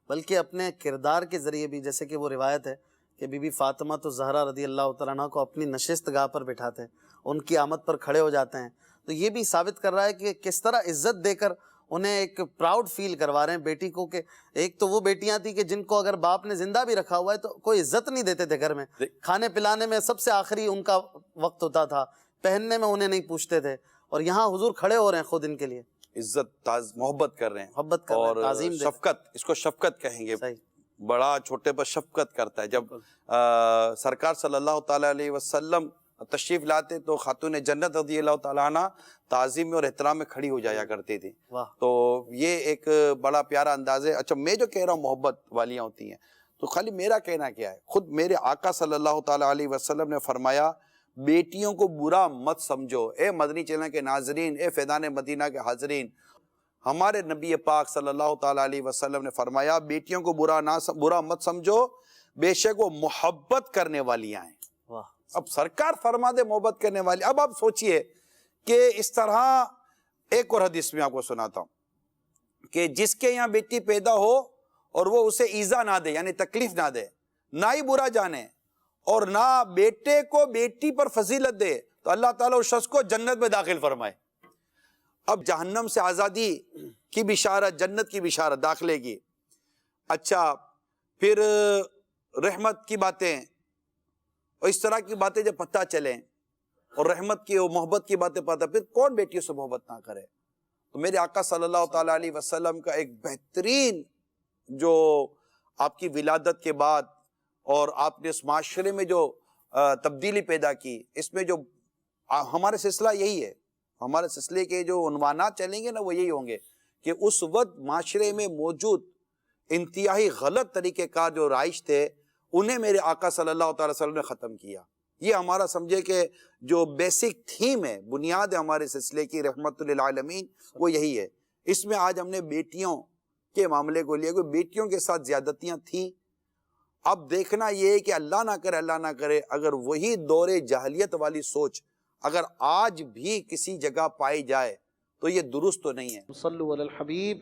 بلکہ اپنے کردار کے ذریعے بھی، جیسے کہ وہ روایت ہے کہ بی بی فاطمہ تو زہرا رضی اللہ تعالیٰ عنہ کو اپنی نشست گاہ پر بٹھاتے ہیں، ان کی آمد پر کھڑے ہو جاتے ہیں، تو یہ بھی ثابت کر رہا ہے کہ کس طرح عزت دے کر انہیں ایک پراؤڈ فیل کروا رہے ہیں بیٹی کو، کہ ایک تو وہ بیٹیاں تھیں کہ جن کو اگر باپ نے زندہ بھی رکھا ہوا ہے تو کوئی عزت نہیں دیتے تھے گھر میں، کھانے پلانے میں سب سے آخری ان کا وقت ہوتا تھا، پہننے میں انہیں نہیں پوچھتے تھے، اور یہاں حضور کھڑے ہو رہے ہیں خود ان کے لیے، عزت محبت کر رہے ہیں، محبت کر رہے ہیں، اور تعظیم دے، شفقت، اس کو شفقت کہیں گے، صحیح، بڑا چھوٹے پر شفقت کرتا ہے۔ جب سرکار صلی اللہ تعالیٰ علیہ وسلم تشریف لاتے تو خاتون جنت رضی اللہ تعالیٰ عنہ تعظیم میں اور احترام میں کھڑی ہو جایا کرتی تھی، واہ، تو یہ ایک بڑا پیارا انداز ہے۔ اچھا، میں جو کہہ رہا ہوں محبت والیاں ہوتی ہیں، تو خالی میرا کہنا کیا ہے، خود میرے آقا صلی اللہ تعالیٰ علیہ وسلم نے فرمایا بیٹیوں کو برا مت سمجھو، اے مدنی چینل کے ناظرین، اے فیضان مدینہ کے حاضرین، ہمارے نبی پاک صلی اللہ تعالیٰ علیہ وسلم نے فرمایا بیٹیوں کو برا مت سمجھو، بے شک وہ محبت کرنے والیاں ہیں۔ واہ، اب سرکار فرما دے محبت کرنے والی، اب آپ سوچئے کہ اس طرح ایک اور حدیث میں آپ کو سناتا ہوں کہ جس کے یہاں بیٹی پیدا ہو اور وہ اسے ایذا نہ دے، یعنی تکلیف نہ دے، نہ ہی برا جانے، اور نہ بیٹے کو بیٹی پر فضیلت دے، تو اللہ تعالیٰ اس شخص کو جنت میں داخل فرمائے۔ اب جہنم سے آزادی کی بشارت، جنت کی بشارت، داخلے کی، اچھا پھر رحمت کی باتیں اور اس طرح کی باتیں جب پتہ چلیں، اور رحمت کی اور محبت کی باتیں پتہ، پھر کون بیٹیوں سے محبت نہ کرے؟ تو میرے آقا صلی اللہ تعالیٰ علیہ وسلم کا ایک بہترین جو آپ کی ولادت کے بعد اور آپ نے اس معاشرے میں جو تبدیلی پیدا کی، اس میں جو ہمارے سلسلہ یہی ہے، ہمارے سلسلے کے جو عنوانات چلیں گے نا وہ یہی ہوں گے کہ اس وقت معاشرے میں موجود انتہائی غلط طریقہ کار جو رائج تھے انہیں میرے آقا صلی اللہ تعالی وسلم نے ختم کیا۔ یہ ہمارا سمجھے کہ جو بیسک تھیم ہے، بنیاد ہے ہمارے سلسلے کی، رحمت للعالمین، وہ یہی ہے۔ اس میں آج ہم نے بیٹیوں کے معاملے کو لیا، کوئی بیٹیوں کے ساتھ زیادتیاں تھیں، اب دیکھنا یہ ہے کہ اللہ نہ کرے اگر وہی دور جاہلیت والی سوچ اگر آج بھی کسی جگہ پائی جائے تو یہ درست تو نہیں ہے۔ صلو علی الحبیب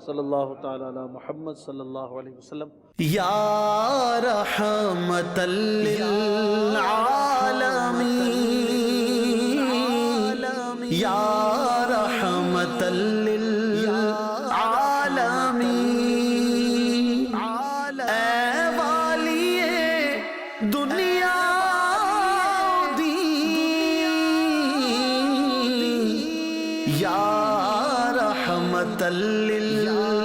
صلی اللہ تعالی علی محمد صلی اللہ علیہ وسلم۔ یا رحمت للعالمین، یا رحمت للعالمین، اے والی دنیا دی، یا رحمت للعالمین،